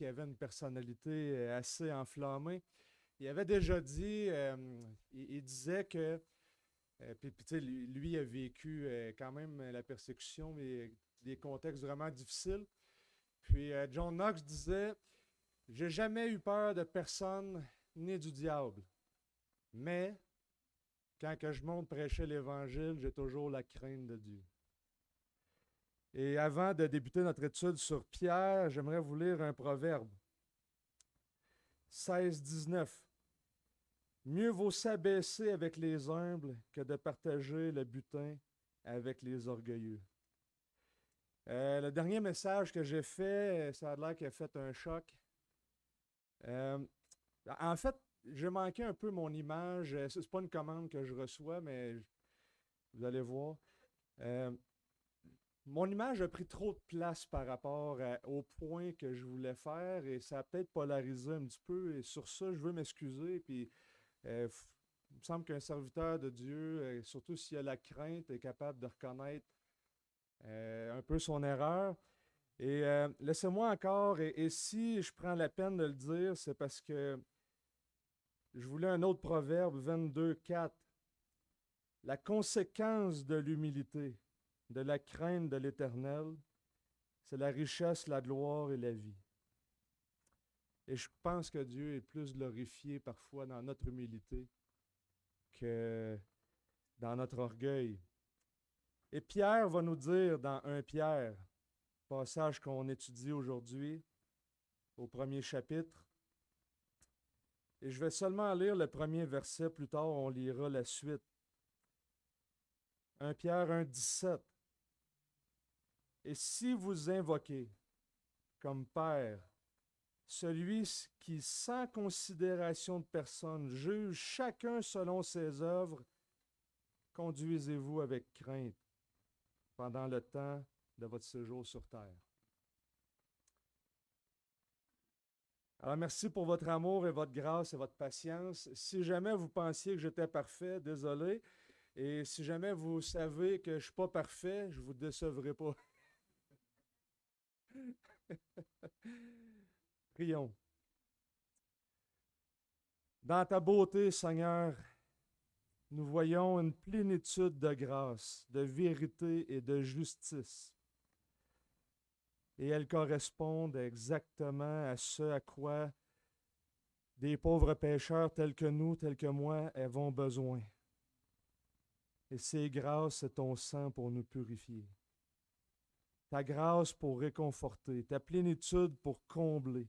qui avait une personnalité assez enflammée. Il avait déjà dit, il disait que, puis, tu sais, lui a vécu quand même la persécution, mais des contextes vraiment difficiles. Puis John Knox disait, j'ai jamais eu peur de personne ni du diable, mais quand que je monte prêcher l'Évangile, j'ai toujours la crainte de Dieu. Et avant de débuter notre étude sur Pierre, j'aimerais vous lire un proverbe. 16-19. Mieux vaut s'abaisser avec les humbles que de partager le butin avec les orgueilleux. Le dernier message que j'ai fait, ça a l'air qu'il a fait un choc. Euh, En fait, j'ai manqué un peu mon image. Ce n'est pas une commande que je reçois, mais vous allez voir. Euh, Mon image a pris trop de place par rapport au point que je voulais faire et ça a peut-être polarisé un petit peu. Et sur ça, je veux m'excuser. Puis, il me semble qu'un serviteur de Dieu, surtout s'il a la crainte, est capable de reconnaître un peu son erreur. Et laissez-moi encore, et si je prends la peine de le dire, c'est parce que je voulais un autre proverbe, 22:4. La conséquence de l'humilité, de la crainte de l'Éternel, c'est la richesse, la gloire et la vie. Et je pense que Dieu est plus glorifié parfois dans notre humilité que dans notre orgueil. Et Pierre va nous dire dans 1 Pierre, passage qu'on étudie aujourd'hui, au premier chapitre, et je vais seulement lire le premier verset, plus tard on lira la suite. 1 Pierre 1,17. Et si vous invoquez comme Père celui qui, sans considération de personne, juge chacun selon ses œuvres, conduisez-vous avec crainte pendant le temps de votre séjour sur terre. Alors, merci pour votre amour et votre grâce et votre patience. Si jamais vous pensiez que j'étais parfait, désolé. Et si jamais vous savez que je ne suis pas parfait, je ne vous décevrai pas. Prions. Dans ta beauté, Seigneur, nous voyons une plénitude de grâce, de vérité et de justice. Et elles correspondent exactement à ce à quoi des pauvres pécheurs tels que nous, tels que moi, avons besoin. Et c'est grâce à ton sang pour nous purifier. Ta grâce pour réconforter, ta plénitude pour combler.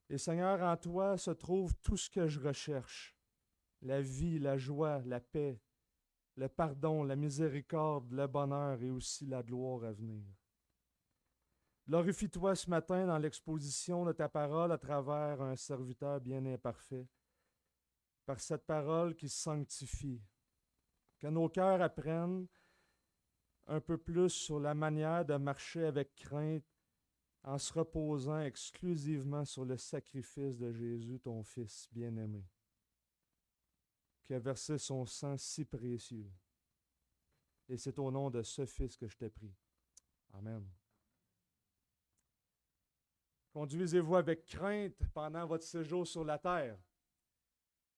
Et Seigneur, en toi se trouve tout ce que je recherche. La vie, la joie, la paix, le pardon, la miséricorde, le bonheur et aussi la gloire à venir. Glorifie-toi ce matin dans l'exposition de ta parole à travers un serviteur bien imparfait, par cette parole qui sanctifie. Que nos cœurs apprennent un peu plus sur la manière de marcher avec crainte en se reposant exclusivement sur le sacrifice de Jésus, ton Fils bien-aimé, qui a versé son sang si précieux. Et c'est au nom de ce Fils que je t'ai prie. Amen. Conduisez-vous avec crainte pendant votre séjour sur la terre.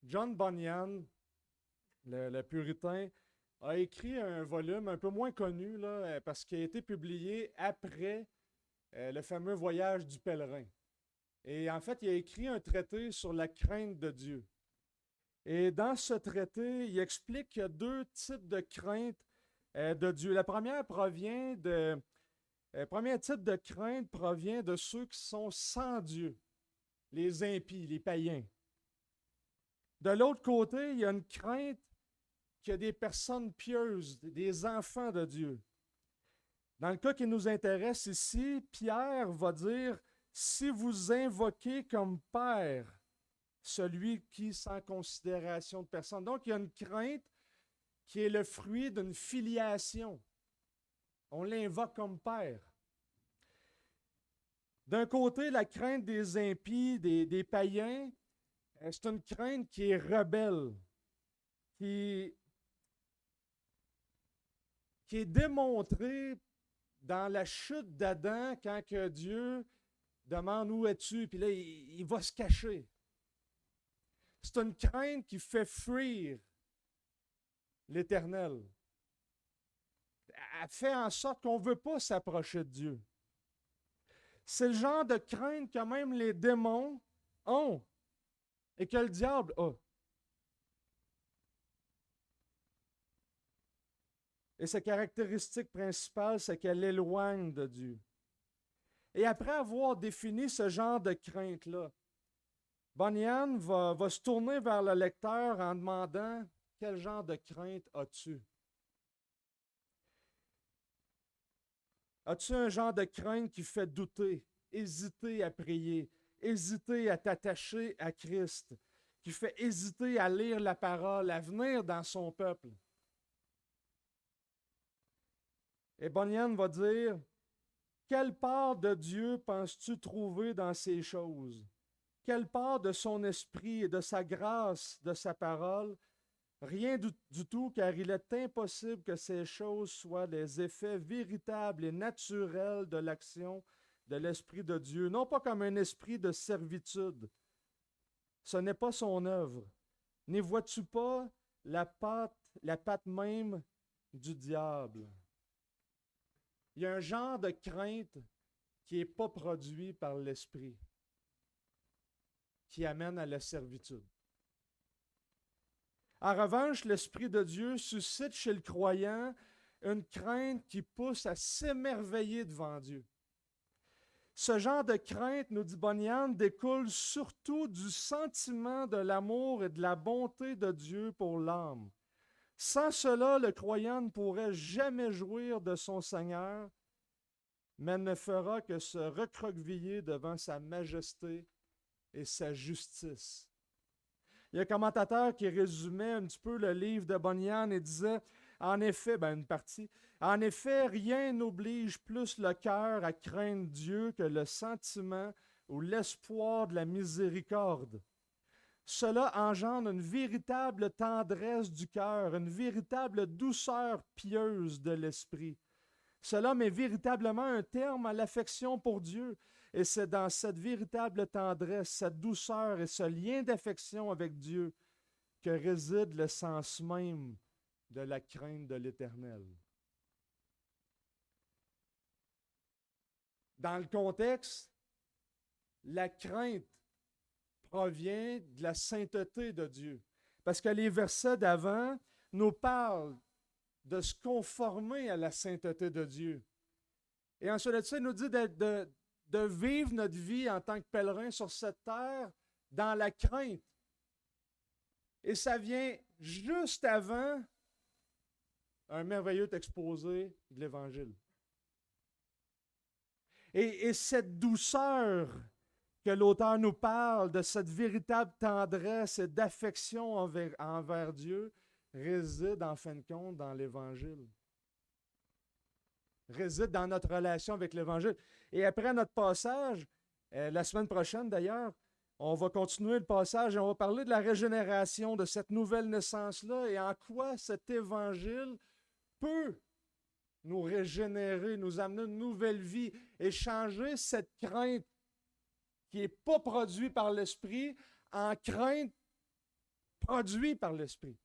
John Bunyan, le puritain, a écrit un volume un peu moins connu là, parce qu'il a été publié après le fameux voyage du pèlerin. Et en fait, il a écrit un traité sur la crainte de Dieu. Et dans ce traité, il explique qu'il y a deux types de crainte de Dieu. La première le premier type de crainte provient de ceux qui sont sans Dieu, les impies, les païens. De l'autre côté, il y a une crainte qu'il y a des personnes pieuses, des enfants de Dieu. Dans le cas qui nous intéresse ici, Pierre va dire, si vous invoquez comme Père celui qui, sans considération de personne. Donc, il y a une crainte qui est le fruit d'une filiation. On l'invoque comme Père. D'un côté, la crainte des impies, des païens, c'est une crainte qui est rebelle, qui est démontrée dans la chute d'Adam quand que Dieu demande où es-tu, puis là, il va se cacher. C'est une crainte qui fait fuir l'Éternel. Elle fait en sorte qu'on ne veut pas s'approcher de Dieu. C'est le genre de crainte que même les démons ont et que le diable a. Et sa caractéristique principale, c'est qu'elle éloigne de Dieu. Et après avoir défini ce genre de crainte-là, Bunyan va se tourner vers le lecteur en demandant « Quel genre de crainte as-tu? » As-tu un genre de crainte qui fait douter, hésiter à prier, hésiter à t'attacher à Christ, qui fait hésiter à lire la parole, à venir dans son peuple? Et Bunyan va dire, quelle part de Dieu penses-tu trouver dans ces choses? Quelle part de son esprit et de sa grâce, de sa parole? Rien du tout, car il est impossible que ces choses soient les effets véritables et naturels de l'action de l'Esprit de Dieu, non pas comme un esprit de servitude. Ce n'est pas son œuvre. N'y vois-tu pas la patte même du diable? Il y a un genre de crainte qui n'est pas produit par l'Esprit, qui amène à la servitude. En revanche, l'Esprit de Dieu suscite chez le croyant une crainte qui pousse à s'émerveiller devant Dieu. Ce genre de crainte, nous dit Bunyan, découle surtout du sentiment de l'amour et de la bonté de Dieu pour l'âme. Sans cela, le croyant ne pourrait jamais jouir de son Seigneur, mais ne fera que se recroqueviller devant sa majesté et sa justice. Il y a un commentateur qui résumait un petit peu le livre de Bunyan et disait, en effet, une partie, en effet, rien n'oblige plus le cœur à craindre Dieu que le sentiment ou l'espoir de la miséricorde. Cela engendre une véritable tendresse du cœur, une véritable douceur pieuse de l'esprit. Cela met véritablement un terme à l'affection pour Dieu. Et c'est dans cette véritable tendresse, cette douceur et ce lien d'affection avec Dieu que réside le sens même de la crainte de l'Éternel. Dans le contexte, la crainte provient de la sainteté de Dieu. Parce que les versets d'avant nous parlent de se conformer à la sainteté de Dieu. Et ensuite de ça, il nous dit de vivre notre vie en tant que pèlerin sur cette terre dans la crainte. Et ça vient juste avant un merveilleux exposé de l'Évangile. Et cette douceur que l'auteur nous parle, de cette véritable tendresse et d'affection envers Dieu, réside en fin de compte dans l'Évangile. Réside dans notre relation avec l'Évangile. Et après notre passage, la semaine prochaine d'ailleurs, on va continuer le passage et on va parler de la régénération, de cette nouvelle naissance-là et en quoi cet Évangile peut nous régénérer, nous amener une nouvelle vie et changer cette crainte qui n'est pas produite par l'Esprit en crainte produite par l'Esprit.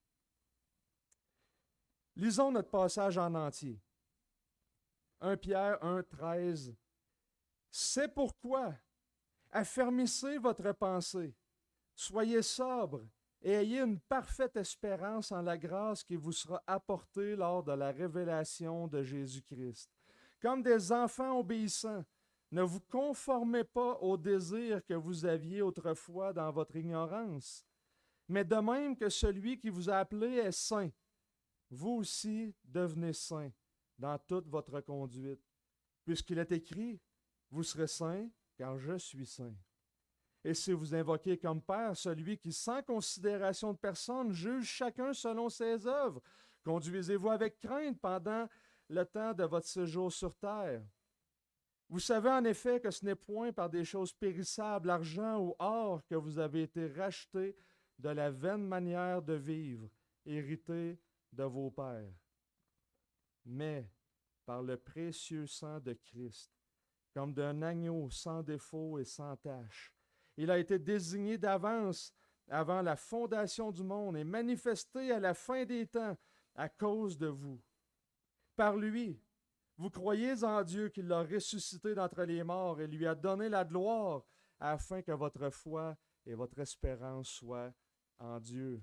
Lisons notre passage en entier. 1 Pierre 1, 13. C'est pourquoi affermissez votre pensée, soyez sobre et ayez une parfaite espérance en la grâce qui vous sera apportée lors de la révélation de Jésus-Christ. Comme des enfants obéissants, ne vous conformez pas aux désirs que vous aviez autrefois dans votre ignorance, mais de même que celui qui vous a appelé est saint, vous aussi devenez saints dans toute votre conduite, puisqu'il est écrit, vous serez saints, car je suis saint. Et si vous invoquez comme Père celui qui, sans considération de personne, juge chacun selon ses œuvres, conduisez-vous avec crainte pendant le temps de votre séjour sur terre. Vous savez en effet que ce n'est point par des choses périssables, argent ou or, que vous avez été rachetés de la vaine manière de vivre, héritée de vos pères, mais par le précieux sang de Christ, comme d'un agneau sans défaut et sans tache. Il a été désigné d'avance avant la fondation du monde et manifesté à la fin des temps à cause de vous. Par lui, vous croyez en Dieu qui l'a ressuscité d'entre les morts et lui a donné la gloire afin que votre foi et votre espérance soient en Dieu.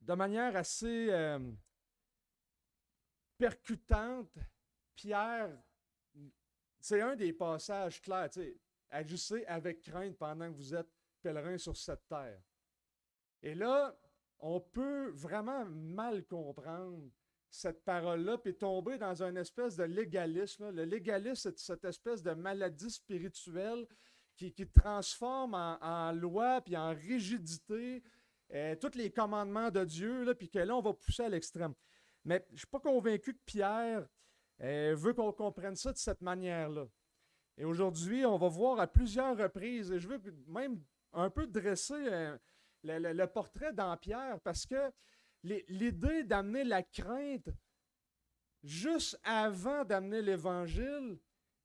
De manière assez percutante, Pierre, c'est un des passages clairs, tu sais, agissez avec crainte pendant que vous êtes pèlerin sur cette terre. Et là, on peut vraiment mal comprendre cette parole-là, puis tomber dans une espèce de légalisme. Là. Le légalisme, c'est cette espèce de maladie spirituelle qui transforme en loi, puis en rigidité, tous les commandements de Dieu, là, puis que là, on va pousser à l'extrême. Mais je ne suis pas convaincu que Pierre veut qu'on comprenne ça de cette manière-là. Et aujourd'hui, on va voir à plusieurs reprises, et je veux même un peu dresser le portrait dans Pierre, parce que l'idée d'amener la crainte juste avant d'amener l'Évangile,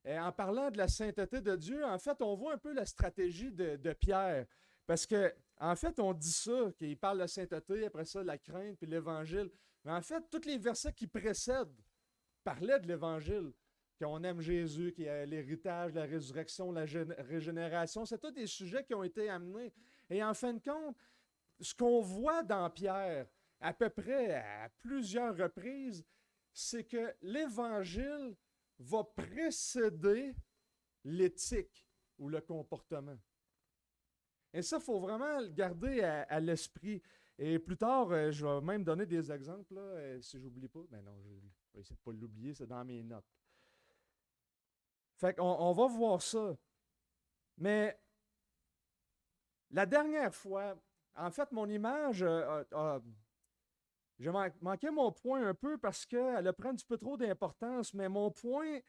en parlant de la sainteté de Dieu, en fait, on voit un peu la stratégie de Pierre. Parce que, en fait, on dit ça, qu'il parle de la sainteté, après ça, la crainte, puis l'Évangile. Mais en fait, tous les versets qui précèdent parlaient de l'Évangile. Qu'on aime Jésus, qu'il y a l'héritage, la résurrection, la régénération. C'est tous des sujets qui ont été amenés. Et en fin de compte, ce qu'on voit dans Pierre, à peu près à plusieurs reprises, c'est que l'Évangile va précéder l'éthique ou le comportement. Et ça, il faut vraiment le garder à l'esprit. Et plus tard, je vais même donner des exemples, là, si je n'oublie pas. Mais non, je vais essayer de ne pas l'oublier, c'est dans mes notes. Fait qu'on on va voir ça. Mais la dernière fois, en fait, mon image j'ai manqué mon point un peu parce qu'elle a pris un petit peu trop d'importance, mais mon point,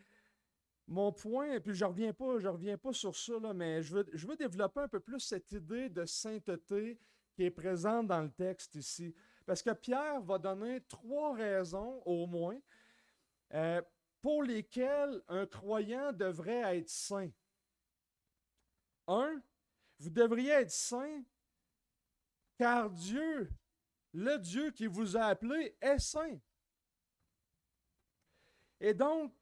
et puis je reviens pas sur ça, là, mais je veux développer un peu plus cette idée de sainteté qui est présente dans le texte ici. Parce que Pierre va donner 3 raisons au moins pour lesquelles un croyant devrait être saint. 1, vous devriez être saint car Dieu, le Dieu qui vous a appelé, est saint. Et donc,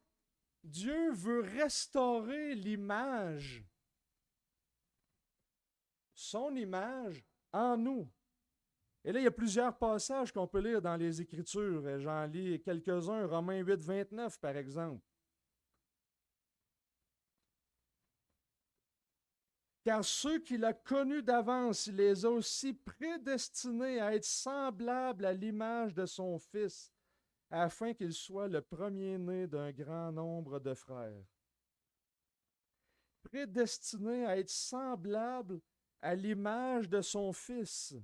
Dieu veut restaurer l'image, son image, en nous. Et là, il y a plusieurs passages qu'on peut lire dans les Écritures. J'en lis quelques-uns, Romains 8, 29, par exemple. Car ceux qu'il a connus d'avance, il les a aussi prédestinés à être semblables à l'image de son Fils, afin qu'il soit le premier-né d'un grand nombre de frères. Prédestinés à être semblables à l'image de son Fils.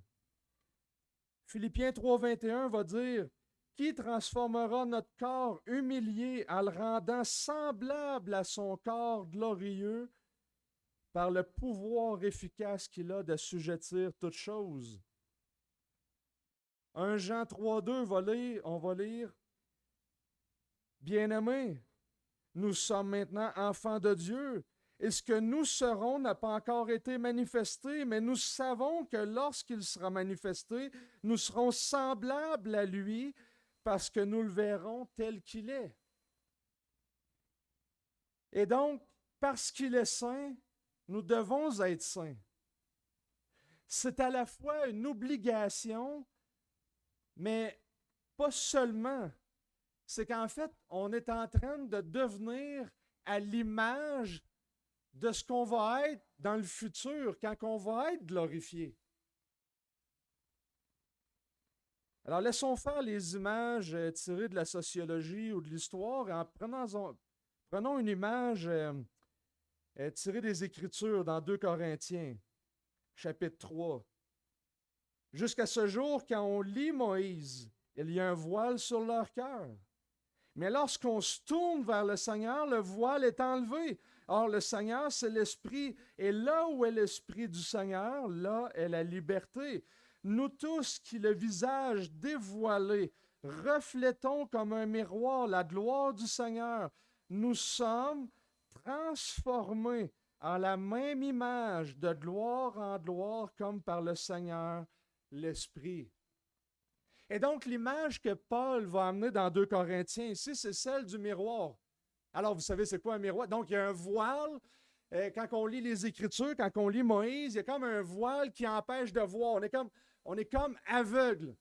Philippiens 3, 21 va dire « Qui transformera notre corps humilié en le rendant semblable à son corps glorieux par le pouvoir efficace qu'il a d'assujettir toutes choses. » 1 Jean 3, 2, on va lire « Bien-aimés, nous sommes maintenant enfants de Dieu, et ce que nous serons n'a pas encore été manifesté, mais nous savons que lorsqu'il sera manifesté, nous serons semblables à lui, parce que nous le verrons tel qu'il est. » Et donc, parce qu'il est saint, nous devons être saints. C'est à la fois une obligation, mais pas seulement. C'est qu'en fait, on est en train de devenir à l'image de ce qu'on va être dans le futur, quand on va être glorifié. Alors, laissons faire les images tirées de la sociologie ou de l'histoire et prenons une image tirée des Écritures dans 2 Corinthiens, chapitre 3. Jusqu'à ce jour, quand on lit Moïse, il y a un voile sur leur cœur. Mais lorsqu'on se tourne vers le Seigneur, le voile est enlevé. Or, le Seigneur, c'est l'Esprit. Et là où est l'Esprit du Seigneur, là est la liberté. nous tous qui le visage dévoilé, reflétons comme un miroir la gloire du Seigneur, nous sommes transformés en la même image de gloire en gloire comme par le Seigneur l'Esprit. Et donc, l'image que Paul va amener dans 2 Corinthiens ici, c'est celle du miroir. Alors, vous savez, c'est quoi un miroir? Donc, il y a un voile. Quand on lit les Écritures, quand on lit Moïse, il y a comme un voile qui empêche de voir. On est comme aveugle.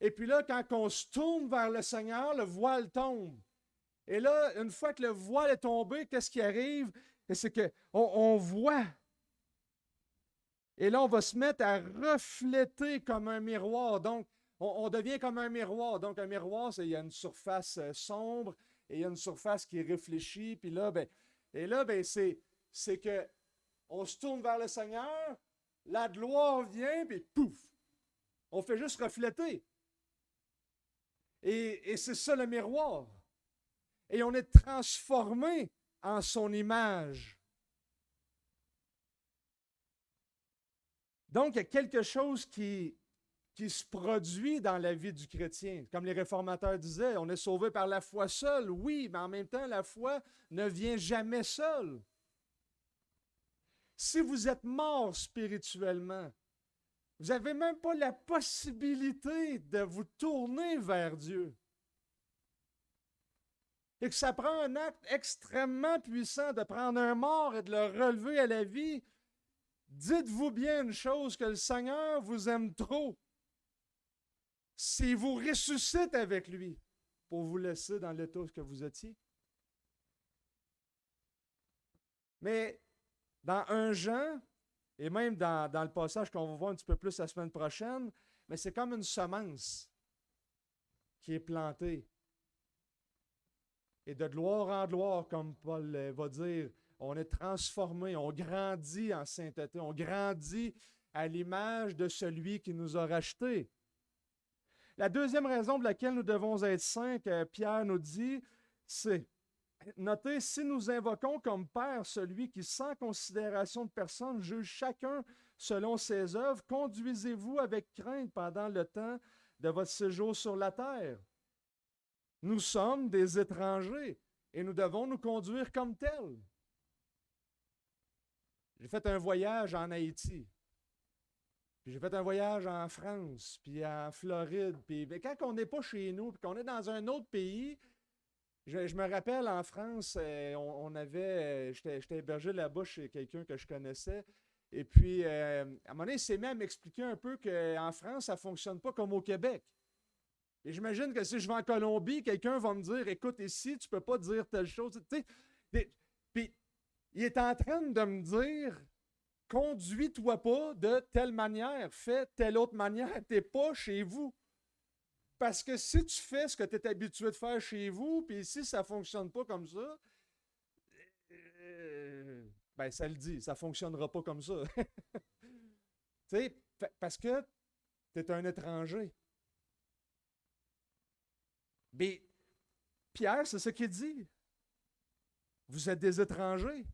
Et puis là, quand on se tourne vers le Seigneur, le voile tombe. Et là, une fois que le voile est tombé, qu'est-ce qui arrive? C'est qu'on voit. Et là, on va se mettre à refléter comme un miroir. Donc, on devient comme un miroir. Donc, un miroir, il y a une surface sombre et il y a une surface qui est réfléchie. Puis là, c'est que on se tourne vers le Seigneur, la gloire vient, puis pouf! On fait juste refléter. Et c'est ça le miroir. Et on est transformé en son image. Donc, il y a quelque chose qui se produit dans la vie du chrétien. Comme les réformateurs disaient, on est sauvé par la foi seule, oui, mais en même temps, la foi ne vient jamais seule. Si vous êtes mort spirituellement, vous n'avez même pas la possibilité de vous tourner vers Dieu. Et que ça prend un acte extrêmement puissant de prendre un mort et de le relever à la vie. Dites-vous bien une chose, que le Seigneur vous aime trop. S'il vous ressuscite avec lui pour vous laisser dans l'état que vous étiez. Mais dans 1 Jean, et même dans le passage qu'on va voir un petit peu plus la semaine prochaine, mais c'est comme une semence qui est plantée. Et de gloire en gloire, comme Paul va dire, on est transformé, on grandit en sainteté, on grandit à l'image de celui qui nous a rachetés. La deuxième raison pour laquelle nous devons être saints, que Pierre nous dit, c'est, notez, si nous invoquons comme Père celui qui, sans considération de personne, juge chacun selon ses œuvres, conduisez-vous avec crainte pendant le temps de votre séjour sur la terre. Nous sommes des étrangers et nous devons nous conduire comme tels. J'ai fait un voyage en Haïti. Puis j'ai fait un voyage en France, puis en Floride. Puis quand on n'est pas chez nous, puis qu'on est dans un autre pays, je me rappelle en France, j'étais hébergé là-bas chez quelqu'un que je connaissais. Et puis, à un moment donné, il s'est mis à m'expliquer un peu qu'en France, ça ne fonctionne pas comme au Québec. Et j'imagine que si je vais en Colombie, quelqu'un va me dire, écoute, ici, tu ne peux pas dire telle chose. Tu sais, puis, il est en train de me dire, conduis-toi pas de telle manière, fais telle autre manière, tu n'es pas chez vous. Parce que si tu fais ce que tu es habitué de faire chez vous, puis ici, ça ne fonctionne pas comme ça, ben ça le dit, ça ne fonctionnera pas comme ça. Tu sais, parce que tu es un étranger. Mais Pierre, c'est ce qu'il dit. Vous êtes des étrangers.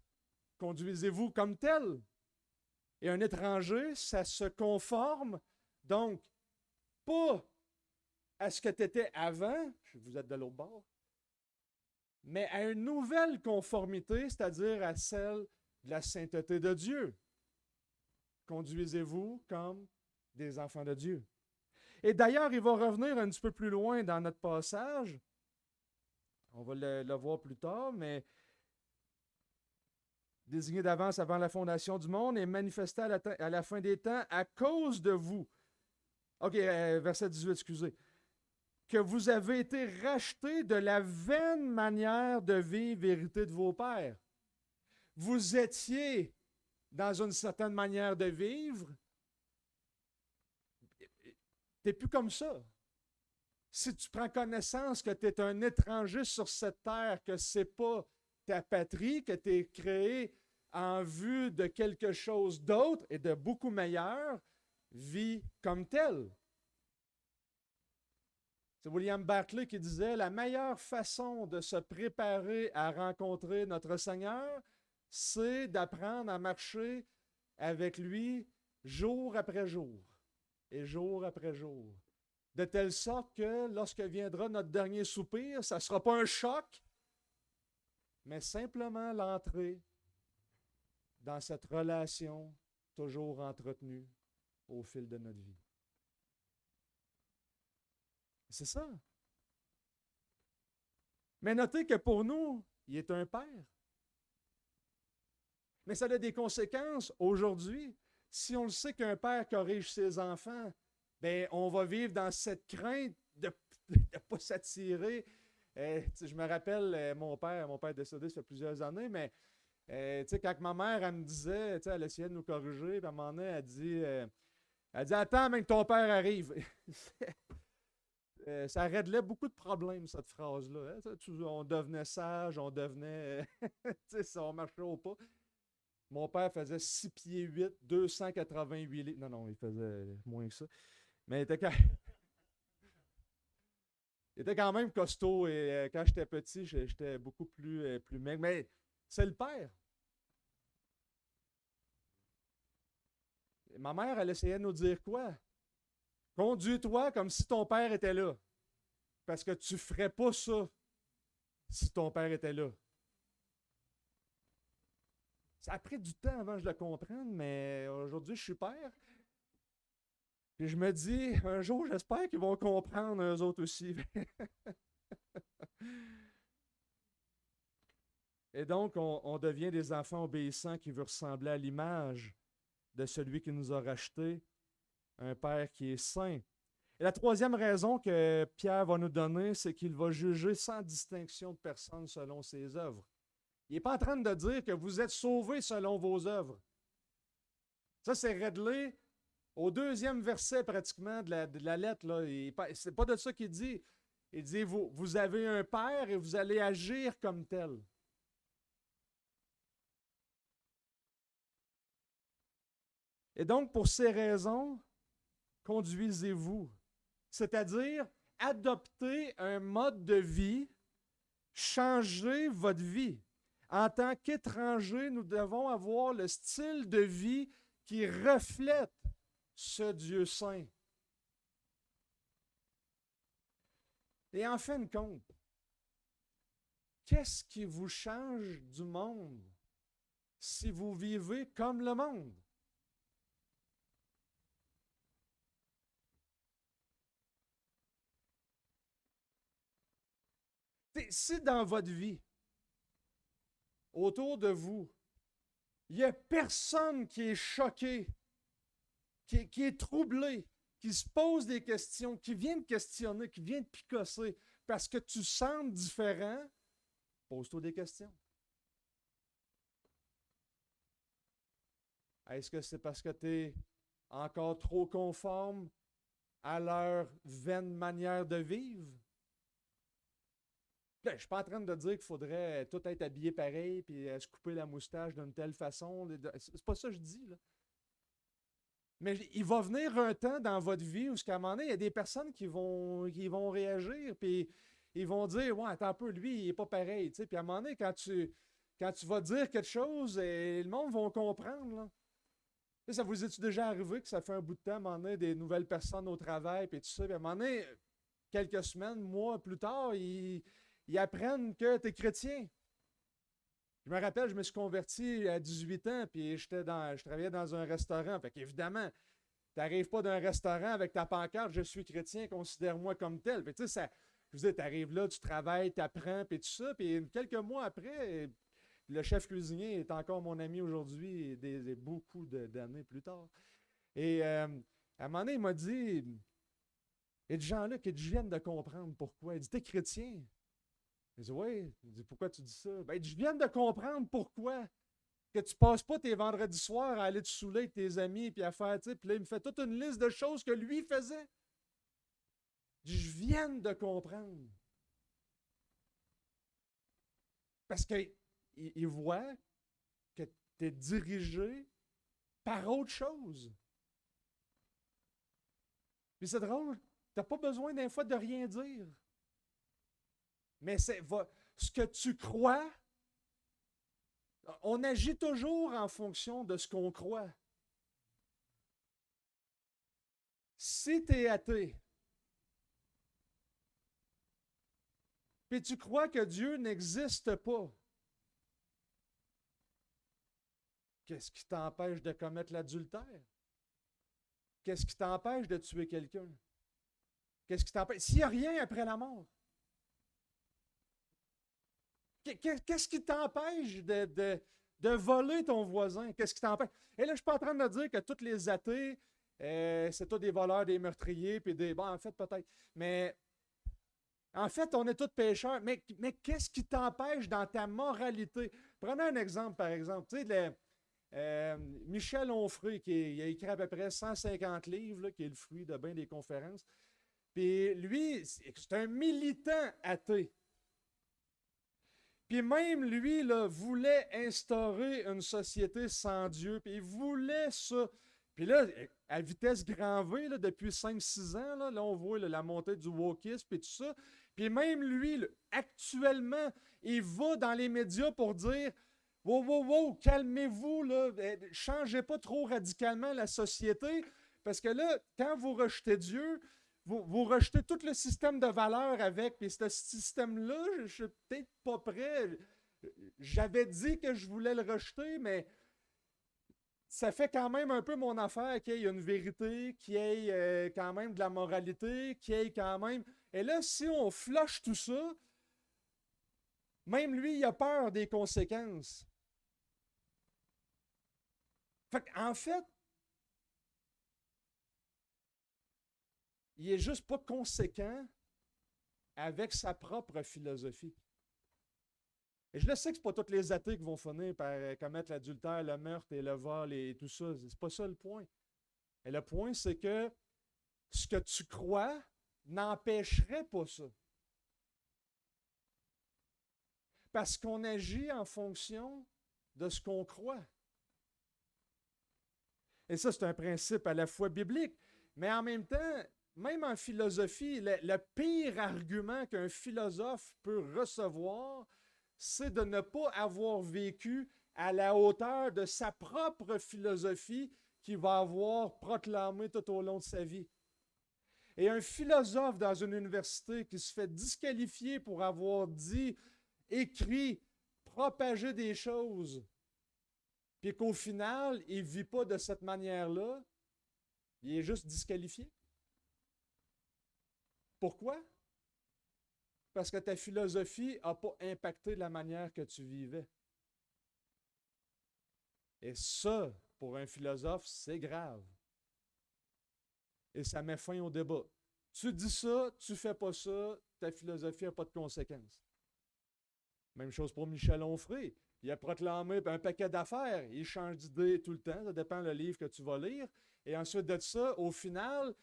Conduisez-vous comme tels. Et un étranger, ça se conforme, donc, pas à ce que tu étais avant, vous êtes de l'autre bord, mais à une nouvelle conformité, c'est-à-dire à celle de la sainteté de Dieu. Conduisez-vous comme des enfants de Dieu. Et d'ailleurs, il va revenir un petit peu plus loin dans notre passage. On va le voir plus tard, mais désigné d'avance avant la fondation du monde et manifesté à la fin des temps à cause de vous. OK, verset 18, excusez. Que vous avez été rachetés de la vaine manière de vivre vérité de vos pères. Vous étiez dans une certaine manière de vivre. Tu n'es plus comme ça. Si tu prends connaissance que tu es un étranger sur cette terre, que ce n'est pas ta patrie, que tu es créé en vue de quelque chose d'autre et de beaucoup meilleur, vis comme tel. C'est William Barclay qui disait, la meilleure façon de se préparer à rencontrer notre Seigneur, c'est d'apprendre à marcher avec lui jour après jour. et jour après jour. De telle sorte que lorsque viendra notre dernier soupir, ça ne sera pas un choc, mais simplement l'entrée dans cette relation toujours entretenue au fil de notre vie. C'est ça. Mais notez que pour nous, il est un père. Mais ça a des conséquences aujourd'hui. Si on le sait qu'un père corrige ses enfants, bien, on va vivre dans cette crainte de ne pas s'attirer. Je me rappelle, mon père est décédé, ça fait plusieurs années, mais quand ma mère, elle me disait, elle essayait de nous corriger, puis à un moment donné, elle dit attends, même que ton père arrive. Ça réglait beaucoup de problèmes, cette phrase-là. Hein? On devenait sage, on devenait. Ça, on marchait au pas. Mon père faisait 6 pieds 8, 288 livres. Non, il faisait moins que ça. Mais il était quand même costaud. Et quand j'étais petit, j'étais beaucoup plus maigre. Mais c'est le père. Et ma mère, elle essayait de nous dire quoi? Conduis-toi comme si ton père était là. Parce que tu ne ferais pas ça si ton père était là. Ça a pris du temps avant que je le comprenne, mais aujourd'hui, je suis père. Puis je me dis, un jour, j'espère qu'ils vont comprendre eux autres aussi. Et donc, on devient des enfants obéissants qui veulent ressembler à l'image de celui qui nous a rachetés, un Père qui est saint. Et la troisième raison que Pierre va nous donner, c'est qu'il va juger sans distinction de personne selon ses œuvres. Il n'est pas en train de dire que vous êtes sauvés selon vos œuvres. Ça, c'est réglé au deuxième verset pratiquement de la lettre. Ce n'est pas de ça qu'il dit. Il dit, vous avez un Père et vous allez agir comme tel. Et donc, pour ces raisons, conduisez-vous. C'est-à-dire, adoptez un mode de vie, changez votre vie. En tant qu'étrangers, nous devons avoir le style de vie qui reflète ce Dieu saint. Et en fin de compte, qu'est-ce qui vous change du monde si vous vivez comme le monde? Si dans votre vie, autour de vous, il n'y a personne qui est choqué, qui est troublé, qui se pose des questions, qui vient de questionner, qui vient de picosser parce que tu sens différent, pose-toi des questions. Est-ce que c'est parce que tu es encore trop conforme à leur vaine manière de vivre? Je ne suis pas en train de dire qu'il faudrait tout être habillé pareil puis se couper la moustache d'une telle façon. C'est pas ça que je dis, là. Mais il va venir un temps dans votre vie où, à un moment donné, il y a des personnes qui vont réagir, puis ils vont dire ouais, attends un peu, lui, il n'est pas pareil. Puis à un moment donné, quand tu vas dire quelque chose, le monde va comprendre. Là. Ça vous est-tu déjà arrivé que ça fait un bout de temps, à un moment donné, des nouvelles personnes au travail, puis tout ça, puis à un moment donné, quelques semaines, mois plus tard, ils apprennent que tu es chrétien. Je me rappelle, je me suis converti à 18 ans, puis je travaillais dans un restaurant. Fait qu'évidemment, tu n'arrives pas d'un restaurant avec ta pancarte, je suis chrétien, considère-moi comme tel. Puis tu sais, je veux dire, tu arrives là, tu travailles, tu apprends, puis tout ça. Puis quelques mois après, le chef cuisinier est encore mon ami aujourd'hui, beaucoup d'années plus tard. Et à un moment donné, il m'a dit, il y a des gens là qui viennent de comprendre pourquoi. Il dit, t'es chrétien. Il dit, oui. Il dit, pourquoi tu dis ça? Ben, je viens de comprendre pourquoi. Que tu ne passes pas tes vendredis soirs à aller te saouler avec tes amis puis à faire, tu sais, puis là, il me fait toute une liste de choses que lui faisait. Je viens de comprendre. Parce qu'il voit que tu es dirigé par autre chose. Puis c'est drôle, tu n'as pas besoin d'un fois de rien dire. Mais ce que tu crois, on agit toujours en fonction de ce qu'on croit. Si tu es athée, puis tu crois que Dieu n'existe pas, qu'est-ce qui t'empêche de commettre l'adultère? Qu'est-ce qui t'empêche de tuer quelqu'un? Qu'est-ce qui t'empêche? S'il n'y a rien après la mort, qu'est-ce qui t'empêche de voler ton voisin? Qu'est-ce qui t'empêche? Et là, je ne suis pas en train de dire que tous les athées, c'est tous des voleurs, des meurtriers, puis des... Bon, en fait, peut-être. Mais en fait, on est tous pécheurs. Mais qu'est-ce qui t'empêche dans ta moralité? Prenez un exemple, par exemple. Tu sais, Michel Onfray, il a écrit à peu près 150 livres, là, qui est le fruit de bien des conférences. Puis lui, c'est un militant athée. Puis même lui, là, voulait instaurer une société sans Dieu. Puis il voulait ça. Puis là, à vitesse grand V, là, depuis 5-6 ans, là, on voit là, la montée du wokisme et tout ça. Puis même lui, là, actuellement, il va dans les médias pour dire « Wow, wow, wow, calmez-vous, là, changez pas trop radicalement la société. » Parce que là, quand vous rejetez Dieu, vous rejetez tout le système de valeurs avec, puis ce système-là, je ne suis peut-être pas prêt. J'avais dit que je voulais le rejeter, mais ça fait quand même un peu mon affaire qu'il y ait une vérité, qu'il y ait quand même de la moralité, qu'il y ait quand même... Et là, si on flush tout ça, même lui, il a peur des conséquences. En fait, il n'est juste pas conséquent avec sa propre philosophie. Et je le sais que ce n'est pas tous les athées qui vont finir par commettre l'adultère, le meurtre et le vol et tout ça. C'est pas ça le point. Et le point, c'est que ce que tu crois n'empêcherait pas ça. Parce qu'on agit en fonction de ce qu'on croit. Et ça, c'est un principe à la fois biblique, mais en même temps, même en philosophie, le pire argument qu'un philosophe peut recevoir, c'est de ne pas avoir vécu à la hauteur de sa propre philosophie qu'il va avoir proclamée tout au long de sa vie. Et un philosophe dans une université qui se fait disqualifier pour avoir dit, écrit, propagé des choses, puis qu'au final, il ne vit pas de cette manière-là, il est juste disqualifié. Pourquoi? Parce que ta philosophie n'a pas impacté la manière que tu vivais. Et ça, pour un philosophe, c'est grave. Et ça met fin au débat. Tu dis ça, tu ne fais pas ça, ta philosophie n'a pas de conséquences. Même chose pour Michel Onfray. Il a proclamé un paquet d'affaires. Il change d'idée tout le temps. Ça dépend du livre que tu vas lire. Et ensuite de ça, au final,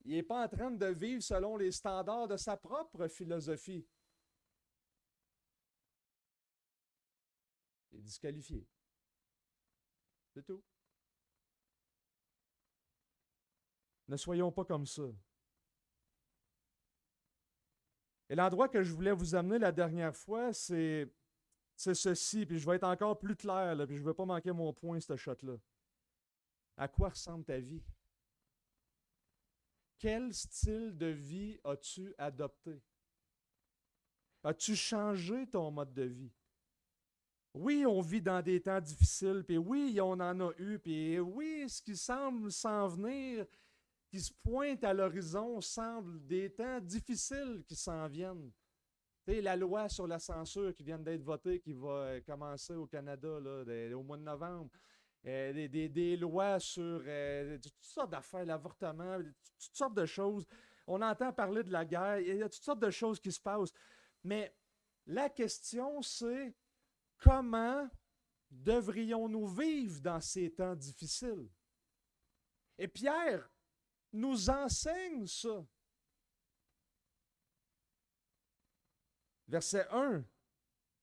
il n'est pas en train de vivre selon les standards de sa propre philosophie. Il est disqualifié. C'est tout. Ne soyons pas comme ça. Et l'endroit que je voulais vous amener la dernière fois, c'est ceci, puis je vais être encore plus clair, là, puis je ne vais pas manquer mon point, ce shot-là. À quoi ressemble ta vie? Quel style de vie as-tu adopté? As-tu changé ton mode de vie? Oui, on vit dans des temps difficiles, puis oui, on en a eu, puis oui, ce qui semble s'en venir, qui se pointe à l'horizon, semble des temps difficiles qui s'en viennent. Tu sais, la loi sur la censure qui vient d'être votée, qui va commencer au Canada là, au mois de novembre. Des lois sur toutes sortes d'affaires, l'avortement, toutes sortes de choses. On entend parler de la guerre, il y a toutes sortes de choses qui se passent. Mais la question, c'est comment devrions-nous vivre dans ces temps difficiles? Et Pierre nous enseigne ça. Verset 1.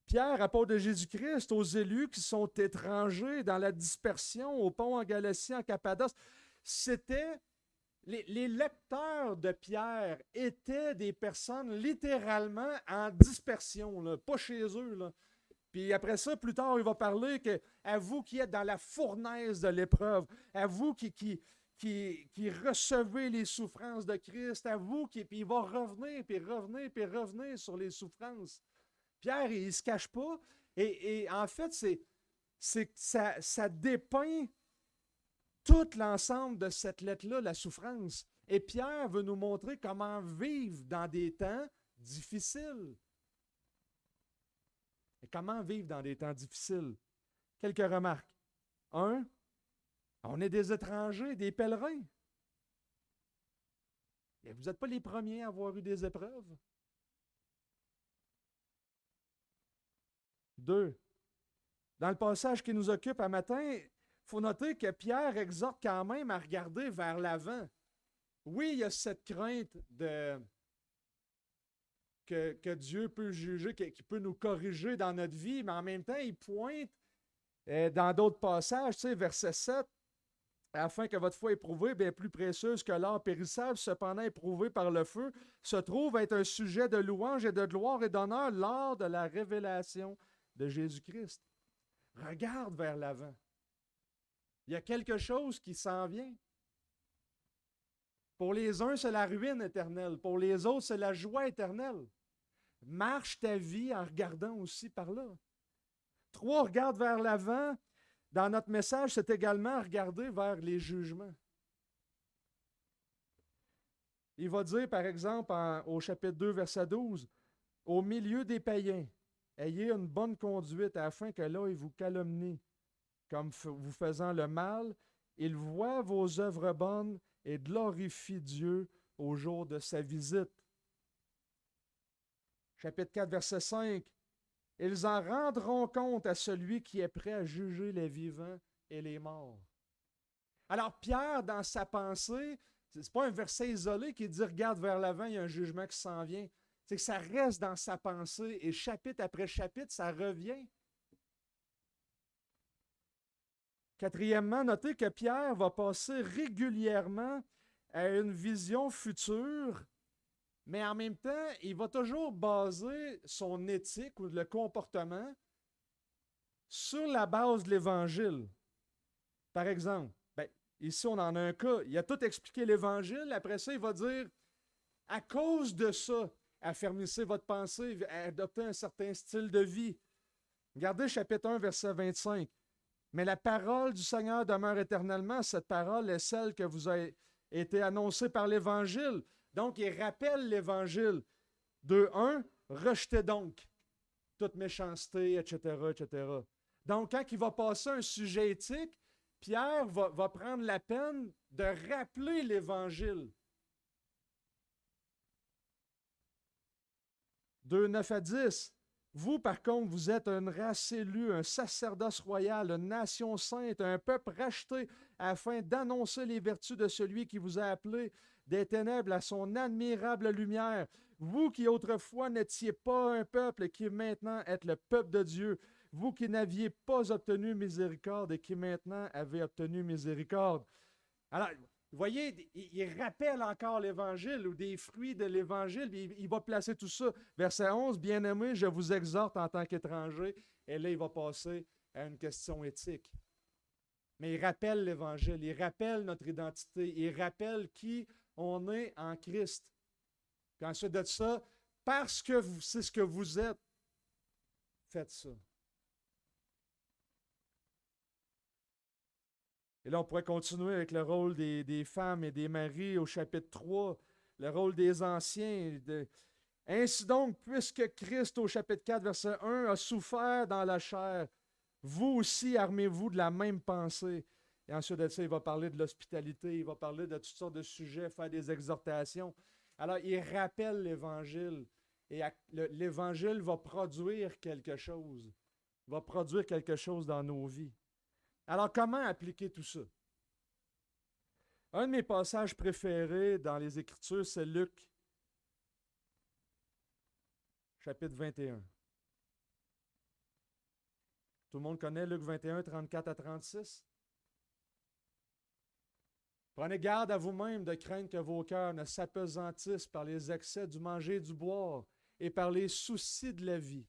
Pierre, apôtre de Jésus-Christ, aux élus qui sont étrangers dans la dispersion, au pont en Galatie, en Cappadoce, c'était les lecteurs de Pierre étaient des personnes littéralement en dispersion, là, pas chez eux. Là. Puis après ça, plus tard, il va parler que à vous qui êtes dans la fournaise de l'épreuve, à vous qui qui recevez les souffrances de Christ, à vous, puis il va revenir, puis revenir, puis revenir sur les souffrances. Pierre, il ne se cache pas. Et en fait, c'est que ça dépeint tout l'ensemble de cette lettre-là, la souffrance. Et Pierre veut nous montrer comment vivre dans des temps difficiles. Et comment vivre dans des temps difficiles? Quelques remarques. Un, on est des étrangers, des pèlerins. Et vous n'êtes pas les premiers à avoir eu des épreuves. Deux, dans le passage qui nous occupe à matin, il faut noter que Pierre exhorte quand même à regarder vers l'avant. Oui, il y a cette crainte que Dieu peut juger, qu'il peut nous corriger dans notre vie, mais en même temps, il pointe dans d'autres passages, tu sais, verset 7, afin que votre foi éprouvée, bien plus précieuse que l'or périssable, cependant éprouvée par le feu, se trouve être un sujet de louange et de gloire et d'honneur lors de la révélation de Jésus-Christ. Regarde vers l'avant. Il y a quelque chose qui s'en vient. Pour les uns, c'est la ruine éternelle. Pour les autres, c'est la joie éternelle. Marche ta vie en regardant aussi par là. 3, regarde vers l'avant. Dans notre message, c'est également regarder vers les jugements. Il va dire, par exemple, au chapitre 2, verset 12, « Au milieu des païens, ayez une bonne conduite afin que l'œil vous calomnie, comme vous faisant le mal, il voit vos œuvres bonnes et glorifie Dieu au jour de sa visite. » Chapitre 4, verset 5, « Ils en rendront compte à celui qui est prêt à juger les vivants et les morts. » Alors Pierre, dans sa pensée, ce n'est pas un verset isolé qui dit « Regarde vers l'avant, il y a un jugement qui s'en vient. » C'est que ça reste dans sa pensée et chapitre après chapitre, ça revient. Quatrièmement, notez que Pierre va passer régulièrement à une vision future, mais en même temps, il va toujours baser son éthique ou le comportement sur la base de l'Évangile. Par exemple, ici on en a un cas, il a tout expliqué l'Évangile, après ça il va dire, à cause de ça, affermissez votre pensée, adoptez un certain style de vie. Regardez chapitre 1, verset 25. Mais la parole du Seigneur demeure éternellement. Cette parole est celle que vous a été annoncée par l'Évangile. Donc, il rappelle l'Évangile. 2.1, rejetez donc toute méchanceté, etc., etc. Donc, quand il va passer un sujet éthique, Pierre va prendre la peine de rappeler l'Évangile. 2.9 à 10. Vous, par contre, vous êtes une race élue, un sacerdoce royal, une nation sainte, un peuple racheté, afin d'annoncer les vertus de celui qui vous a appelé des ténèbres à son admirable lumière. Vous qui autrefois n'étiez pas un peuple et qui maintenant êtes le peuple de Dieu. Vous qui n'aviez pas obtenu miséricorde et qui maintenant avez obtenu miséricorde. Alors, vous voyez, il rappelle encore l'Évangile ou des fruits de l'Évangile, il va placer tout ça. Verset 11, « Bien-aimés, je vous exhorte en tant qu'étrangers. » Et là, il va passer à une question éthique. Mais il rappelle l'Évangile, il rappelle notre identité, il rappelle qui on est en Christ. Puis ensuite de ça, parce que c'est ce que vous êtes, faites ça. Et là, on pourrait continuer avec le rôle des femmes et des maris au chapitre 3, le rôle des anciens. Ainsi donc, puisque Christ, au chapitre 4, verset 1, a souffert dans la chair, vous aussi armez-vous de la même pensée. Et ensuite de ça, il va parler de l'hospitalité, il va parler de toutes sortes de sujets, faire des exhortations. Alors, il rappelle l'Évangile. Et l'Évangile va produire quelque chose. Va produire quelque chose dans nos vies. Alors, comment appliquer tout ça? Un de mes passages préférés dans les Écritures, c'est Luc, chapitre 21. Tout le monde connaît Luc 21, 34 à 36? Prenez garde à vous-même de craindre que vos cœurs ne s'apesantissent par les excès du manger et du boire et par les soucis de la vie,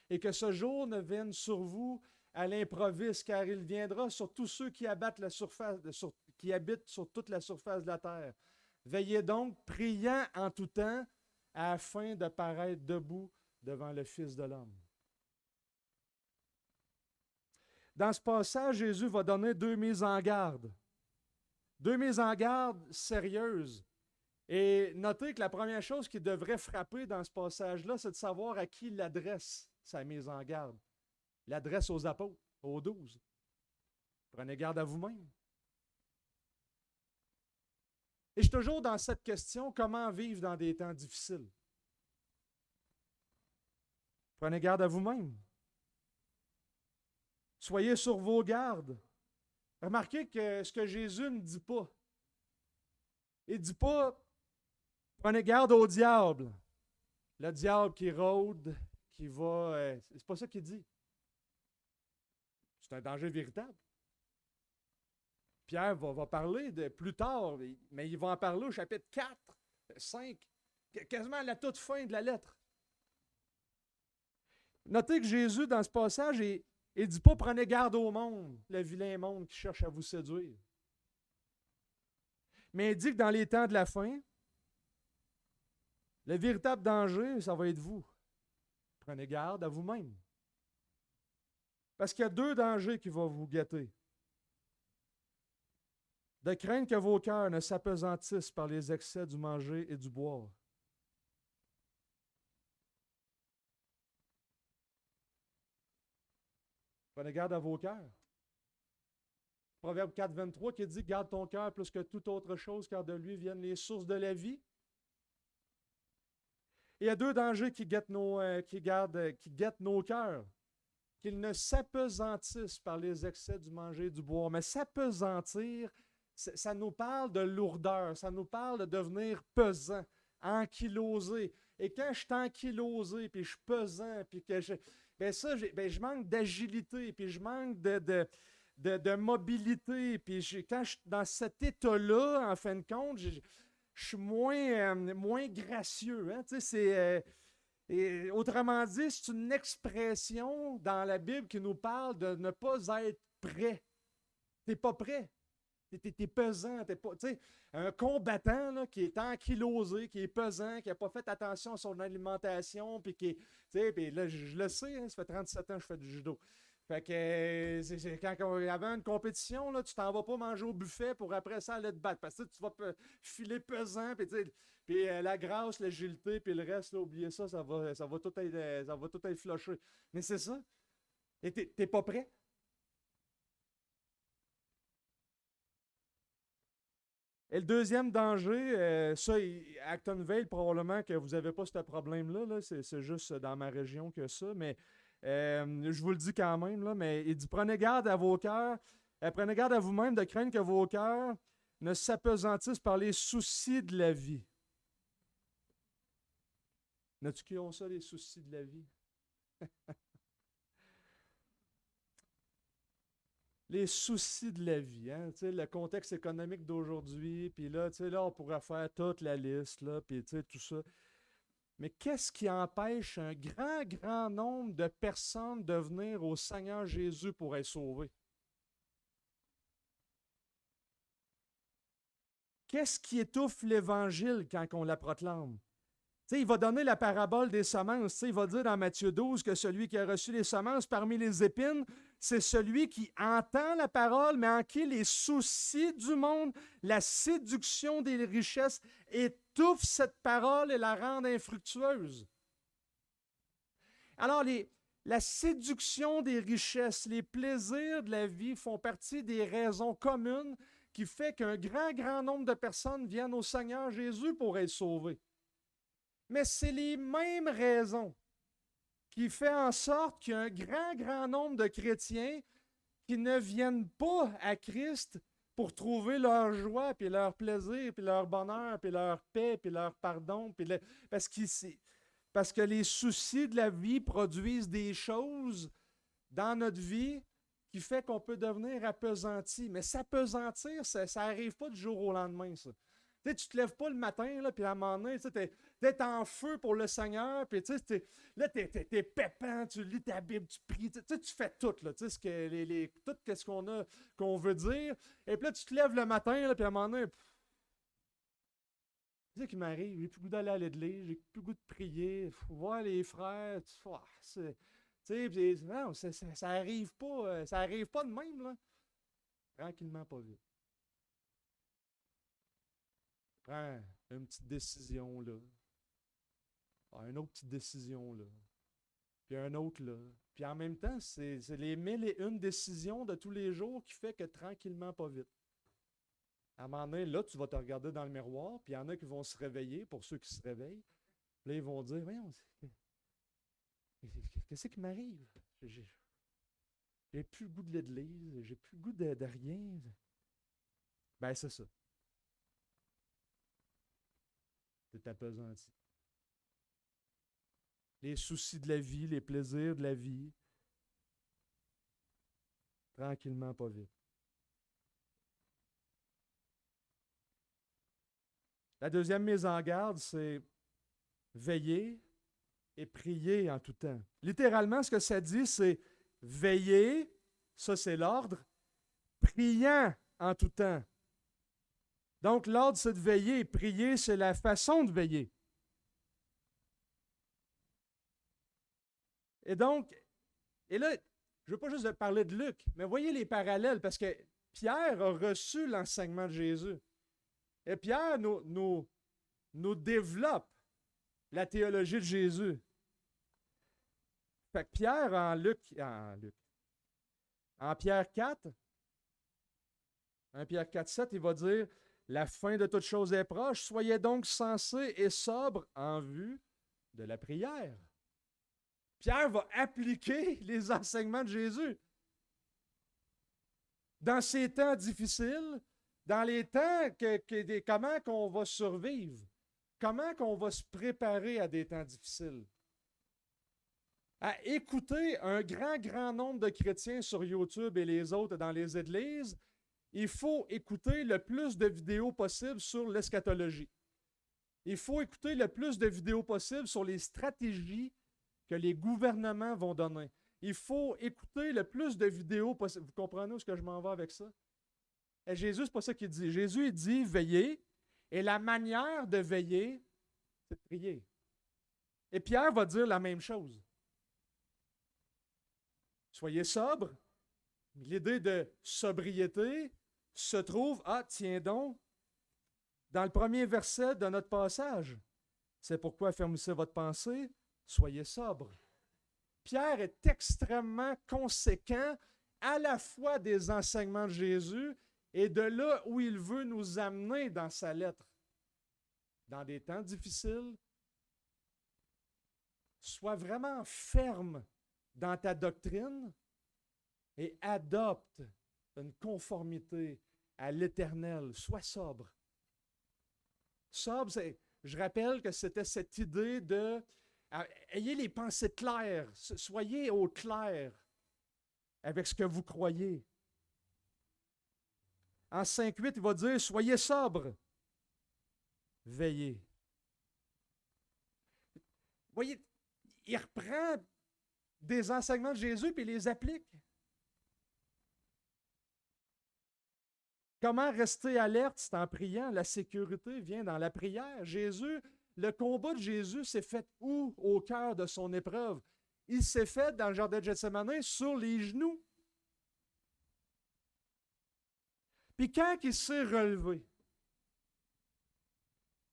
et que ce jour ne vienne sur vous à l'improviste, car il viendra sur tous ceux qui abattent la surface, qui habite sur toute la surface de la terre. Veillez donc, priant en tout temps, afin de paraître debout devant le Fils de l'homme. Dans ce passage, Jésus va donner 2 mises en garde. 2 mises en garde sérieuses. Et notez que la première chose qui devrait frapper dans ce passage-là, c'est de savoir à qui il adresse sa mise en garde. Il l'adresse aux apôtres, aux 12. Prenez garde à vous-même. Et je suis toujours dans cette question, comment vivre dans des temps difficiles? Prenez garde à vous-même. Soyez sur vos gardes. Remarquez que ce que Jésus ne dit pas, il ne dit pas, prenez garde au diable. Le diable qui rôde, qui va... c'est pas ça qu'il dit. C'est un danger véritable. Pierre va parler de plus tard, mais il va en parler au chapitre 4, 5, quasiment à la toute fin de la lettre. Notez que Jésus, dans ce passage, il ne dit pas « prenez garde au monde, le vilain monde qui cherche à vous séduire ». Mais il dit que dans les temps de la fin, le véritable danger, ça va être vous. Prenez garde à vous-même. Parce qu'il y a 2 dangers qui vont vous guetter. De craindre que vos cœurs ne s'apesantissent par les excès du manger et du boire. Prenez garde à vos cœurs. Proverbe 4, 23 qui dit « Garde ton cœur plus que toute autre chose, car de lui viennent les sources de la vie. » Il y a 2 dangers qui guettent nos cœurs. Qu'ils ne s'apesantissent par les excès du manger et du boire. Mais s'apesantir, ça nous parle de lourdeur, ça nous parle de devenir pesant, ankylosé. Et quand je suis ankylosé, puis je suis pesant, puis que je manque d'agilité, puis je manque de mobilité, puis quand je suis dans cet état-là, en fin de compte, je suis moins gracieux. Hein? Tu sais, autrement dit, c'est une expression dans la Bible qui nous parle de ne pas être prêt. Tu n'es pas prêt. Tu es pesant. T'es pas, un combattant là, qui est ankylosé, qui est pesant, qui n'a pas fait attention à son alimentation, puis puis là, je le sais, hein, ça fait 37 ans que je fais du judo. Fait que quand il y avait une compétition, là, tu t'en vas pas manger au buffet pour après ça aller te battre. Parce que tu vas filer pesant, puis la grâce, l'agilité, puis le reste, là, oubliez ça, ça va tout être flushé. Mais c'est ça. Et t'es pas prêt. Et le deuxième danger, ça, à Actonville, probablement que vous n'avez pas ce problème-là, là, c'est juste dans ma région que ça, mais je vous le dis quand même, là, mais il dit prenez garde à vos cœurs, prenez garde à vous-même de craindre que vos cœurs ne s'apesantissent par les soucis de la vie. N'as-tu qui ont ça, les soucis de la vie? Les soucis de la vie, hein? Le contexte économique d'aujourd'hui, puis là, on pourrait faire toute la liste, là, puis tout ça. Mais qu'est-ce qui empêche un grand, grand nombre de personnes de venir au Seigneur Jésus pour être sauvées? Qu'est-ce qui étouffe l'Évangile quand on la proclame? Il va donner la parabole des semences. Il va dire dans Matthieu 12 que celui qui a reçu les semences parmi les épines, c'est celui qui entend la parole, mais en qui les soucis du monde, la séduction des richesses étouffent cette parole et la rendent infructueuse. Alors, la séduction des richesses, les plaisirs de la vie font partie des raisons communes qui font qu'un grand, grand nombre de personnes viennent au Seigneur Jésus pour être sauvées. Mais c'est les mêmes raisons qui font en sorte qu'il y a un grand, grand nombre de chrétiens qui ne viennent pas à Christ pour trouver leur joie, puis leur plaisir, puis leur bonheur, puis leur paix, puis leur pardon, parce que les soucis de la vie produisent des choses dans notre vie qui fait qu'on peut devenir appesanti. Mais s'appesantir, ça n'arrive pas du jour au lendemain, ça. Tu ne te lèves pas le matin, là, puis à un moment donné, tu d'être en feu pour le Seigneur, puis tu sais, là, t'es pépant, tu lis ta Bible, tu pries, tu fais tout, là, tu sais, tout ce qu'on veut dire. Et puis là, tu te lèves le matin, là, puis à un moment donné, tu sais qui m'arrive, j'ai plus le goût d'aller à l'église, j'ai plus le goût de prier, faut voir les frères, tu sais, non, ça arrive pas de même, là. Tranquillement, pas vite. Prends une petite décision, là. Ah, une autre petite décision, là. Puis un autre, là. Puis en même temps, c'est les 1001 décisions de tous les jours qui fait que tranquillement, pas vite. À un moment donné, là, tu vas te regarder dans le miroir, puis il y en a qui vont se réveiller, pour ceux qui se réveillent. Là, ils vont dire, voyons, qu'est-ce qui m'arrive? J'ai plus le goût de l'église, j'ai plus le goût de rien. Ben, c'est ça. C'est appesanti. Les soucis de la vie, les plaisirs de la vie, tranquillement, pas vite. La deuxième mise en garde, c'est veiller et prier en tout temps. Littéralement, ce que ça dit, c'est veiller, ça c'est l'ordre, priant en tout temps. Donc, l'ordre, c'est de veiller. Prier, c'est la façon de veiller. Et donc, et là, je ne veux pas juste parler de Luc, mais voyez les parallèles, parce que Pierre a reçu l'enseignement de Jésus. Et Pierre nous développe la théologie de Jésus. Fait que Pierre, en Pierre 4, 1 Pierre 4, 7, il va dire « La fin de toute chose est proche, soyez donc sensés et sobres en vue de la prière. » Pierre va appliquer les enseignements de Jésus. Dans ces temps difficiles, dans les temps, comment qu'on va survivre? Comment qu'on va se préparer à des temps difficiles? À écouter un grand nombre de chrétiens sur YouTube et les autres dans les églises, il faut écouter le plus de vidéos possible sur l'eschatologie. Il faut écouter le plus de vidéos possible sur les stratégies que les gouvernements vont donner. Il faut écouter le plus de vidéos possible. Vous comprenez où est-ce que je m'en vais avec ça? Et Jésus, c'est pas ça qu'il dit. Jésus, il dit veillez, et la manière de veiller, c'est de prier. Et Pierre va dire la même chose. Soyez sobres. L'idée de sobriété se trouve, tiens donc, dans le premier verset de notre passage. C'est pourquoi affermissez votre pensée, soyez sobres. Pierre est extrêmement conséquent à la fois des enseignements de Jésus et de là où il veut nous amener dans sa lettre. Dans des temps difficiles, sois vraiment ferme dans ta doctrine et adopte une conformité à l'Éternel. Sois sobre. Sobre, je rappelle que c'était cette idée de ayez les pensées claires, soyez au clair avec ce que vous croyez. En 5.8, il va dire, soyez sobre, veillez. Vous voyez, il reprend des enseignements de Jésus et il les applique. Comment rester alerte? C'est en priant. La sécurité vient dans la prière. Le combat de Jésus s'est fait où? Au cœur de son épreuve. Il s'est fait dans le jardin de Gethsémani sur les genoux. Puis quand il s'est relevé,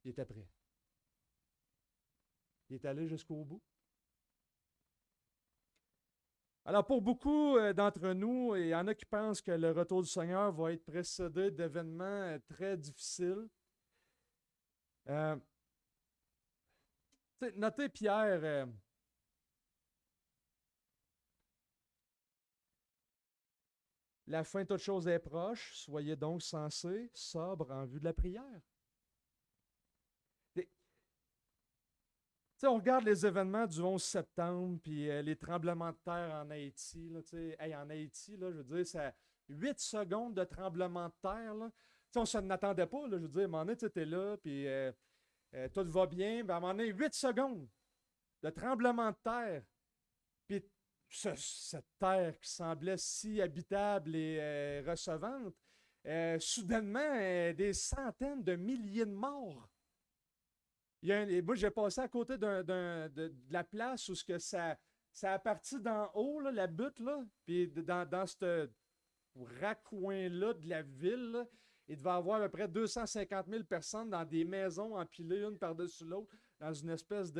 il était prêt. Il est allé jusqu'au bout. Alors, pour beaucoup d'entre nous, il y en a qui pensent que le retour du Seigneur va être précédé d'événements très difficiles. Notez Pierre, la fin de toute chose est proche, soyez donc sensés, sobres en vue de la prière. On regarde les événements du 11 septembre, puis les tremblements de terre en Haïti. Là, en Haïti, là, je veux dire, ça 8 secondes de tremblement de terre. Là, on ne s'en attendait pas. Là, je veux dire, à un moment donné, tu es là, puis tout va bien. Ben, à un moment donné, 8 secondes de tremblement de terre. Puis cette terre qui semblait si habitable et recevante, soudainement, des centaines de milliers de morts. Moi, j'ai passé à côté de la place où ça a parti d'en haut, là, la butte, là, puis dans ce raccoin-là de la ville, là, il devait y avoir à peu près 250 000 personnes dans des maisons empilées une par-dessus l'autre, dans une espèce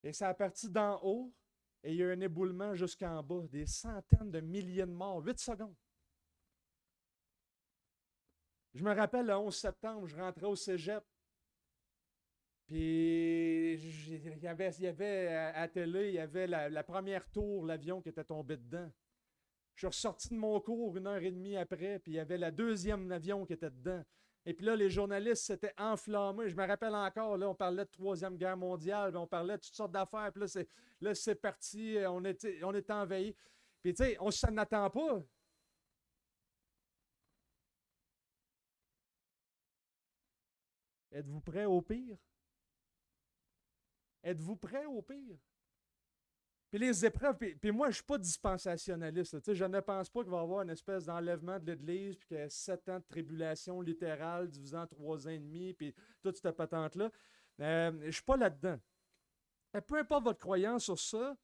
Et ça a parti d'en haut, et il y a eu un éboulement jusqu'en bas, des centaines de milliers de morts, 8 secondes. Je me rappelle, le 11 septembre, je rentrais au cégep, puis il y avait à la télé, il y avait la première tour, l'avion qui était tombé dedans. Je suis ressorti de mon cours 1 heure et demie après, puis il y avait la deuxième avion qui était dedans. Et puis là, les journalistes s'étaient enflammés. Je me rappelle encore, là, on parlait de Troisième Guerre mondiale, on parlait de toutes sortes d'affaires. Puis là, c'est parti, on était envahis. Puis tu sais, on ne s'en attend pas. Êtes-vous prêt au pire? Êtes-vous prêt au pire? Puis les épreuves, puis moi, je ne suis pas dispensationaliste. Je ne pense pas qu'il va y avoir une espèce d'enlèvement de l'Église, puis qu'il y a 7 ans de tribulation littérale divisé en 3 ans et demi, puis toute cette patente-là. Je ne suis pas là-dedans. Et peu importe votre croyance sur ça,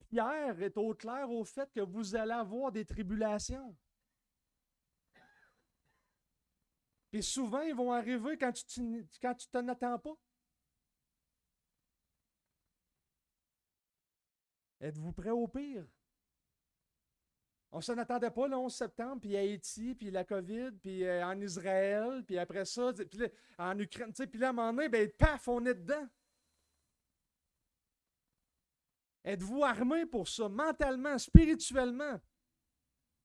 Pierre est au clair au fait que vous allez avoir des tribulations. Puis souvent, ils vont arriver quand tu t'en attends pas. Êtes-vous prêt au pire? On ne s'en attendait pas le 11 septembre, puis Haïti, puis la COVID, puis en Israël, puis après ça, puis là, en Ukraine, puis là, à un moment donné, ben, paf, on est dedans. Êtes-vous armé pour ça, mentalement, spirituellement?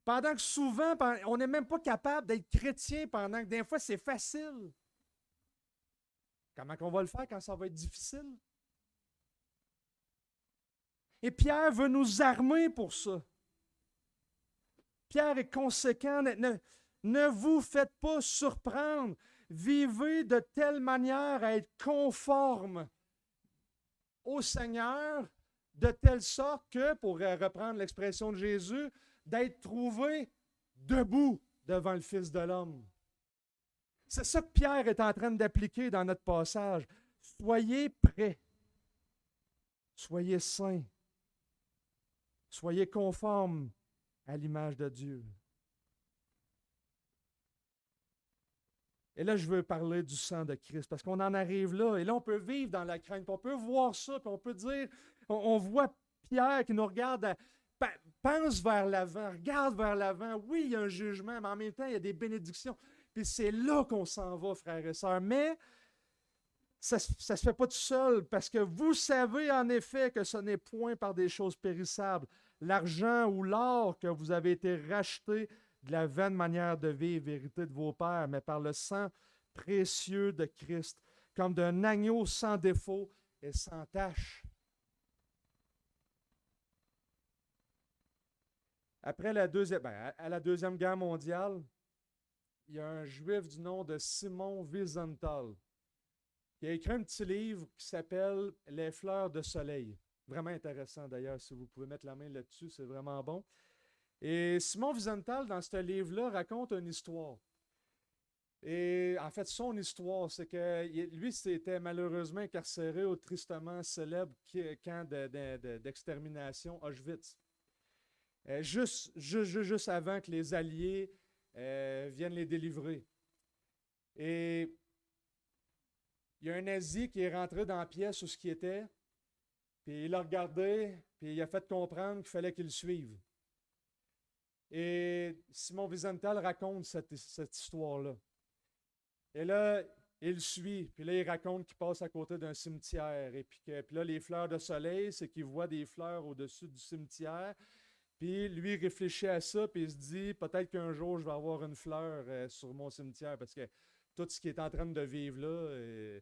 Pendant que souvent, on n'est même pas capable d'être chrétien pendant que des fois, c'est facile. Comment on va le faire quand ça va être difficile? Et Pierre veut nous armer pour ça. Pierre est conséquent. Ne vous faites pas surprendre. Vivez de telle manière à être conforme au Seigneur, de telle sorte que, pour reprendre l'expression de Jésus, d'être trouvé debout devant le Fils de l'homme. C'est ça que Pierre est en train d'appliquer dans notre passage. Soyez prêts. Soyez saints. Soyez conformes à l'image de Dieu. Et là, je veux parler du sang de Christ, parce qu'on en arrive là. Et là, on peut vivre dans la crainte, on peut voir ça, puis on peut dire, on voit Pierre qui nous regarde, pense vers l'avant, regarde vers l'avant. Oui, il y a un jugement, mais en même temps, il y a des bénédictions. Puis c'est là qu'on s'en va, frères et sœurs. Mais ça ne se fait pas tout seul, parce que vous savez en effet que ce n'est point par des choses périssables, l'argent ou l'or que vous avez été rachetés de la vaine manière de vivre, vérité de vos pères, mais par le sang précieux de Christ, comme d'un agneau sans défaut et sans tache. Après à la Deuxième Guerre mondiale, il y a un juif du nom de Simon Wiesenthal qui a écrit un petit livre qui s'appelle Les fleurs de soleil. Vraiment intéressant d'ailleurs, si vous pouvez mettre la main là-dessus, c'est vraiment bon. Et Simon Wiesenthal, dans ce livre-là, raconte une histoire. Et en fait, son histoire, c'est que lui, s'était malheureusement incarcéré au tristement célèbre camp d'extermination Auschwitz. Juste avant que les Alliés viennent les délivrer. Et il y a un nazi qui est rentré dans la pièce où ce qui était, puis il l'a regardé, puis il a fait comprendre qu'il fallait qu'il le suive. Et Simon Wiesenthal raconte cette histoire-là. Et là, il suit, puis là, il raconte qu'il passe à côté d'un cimetière. Et puis là, les fleurs de soleil, c'est qu'il voit des fleurs au-dessus du cimetière. Puis lui, il réfléchit à ça, puis il se dit, peut-être qu'un jour, je vais avoir une fleur sur mon cimetière, parce que tout ce qui est en train de vivre là.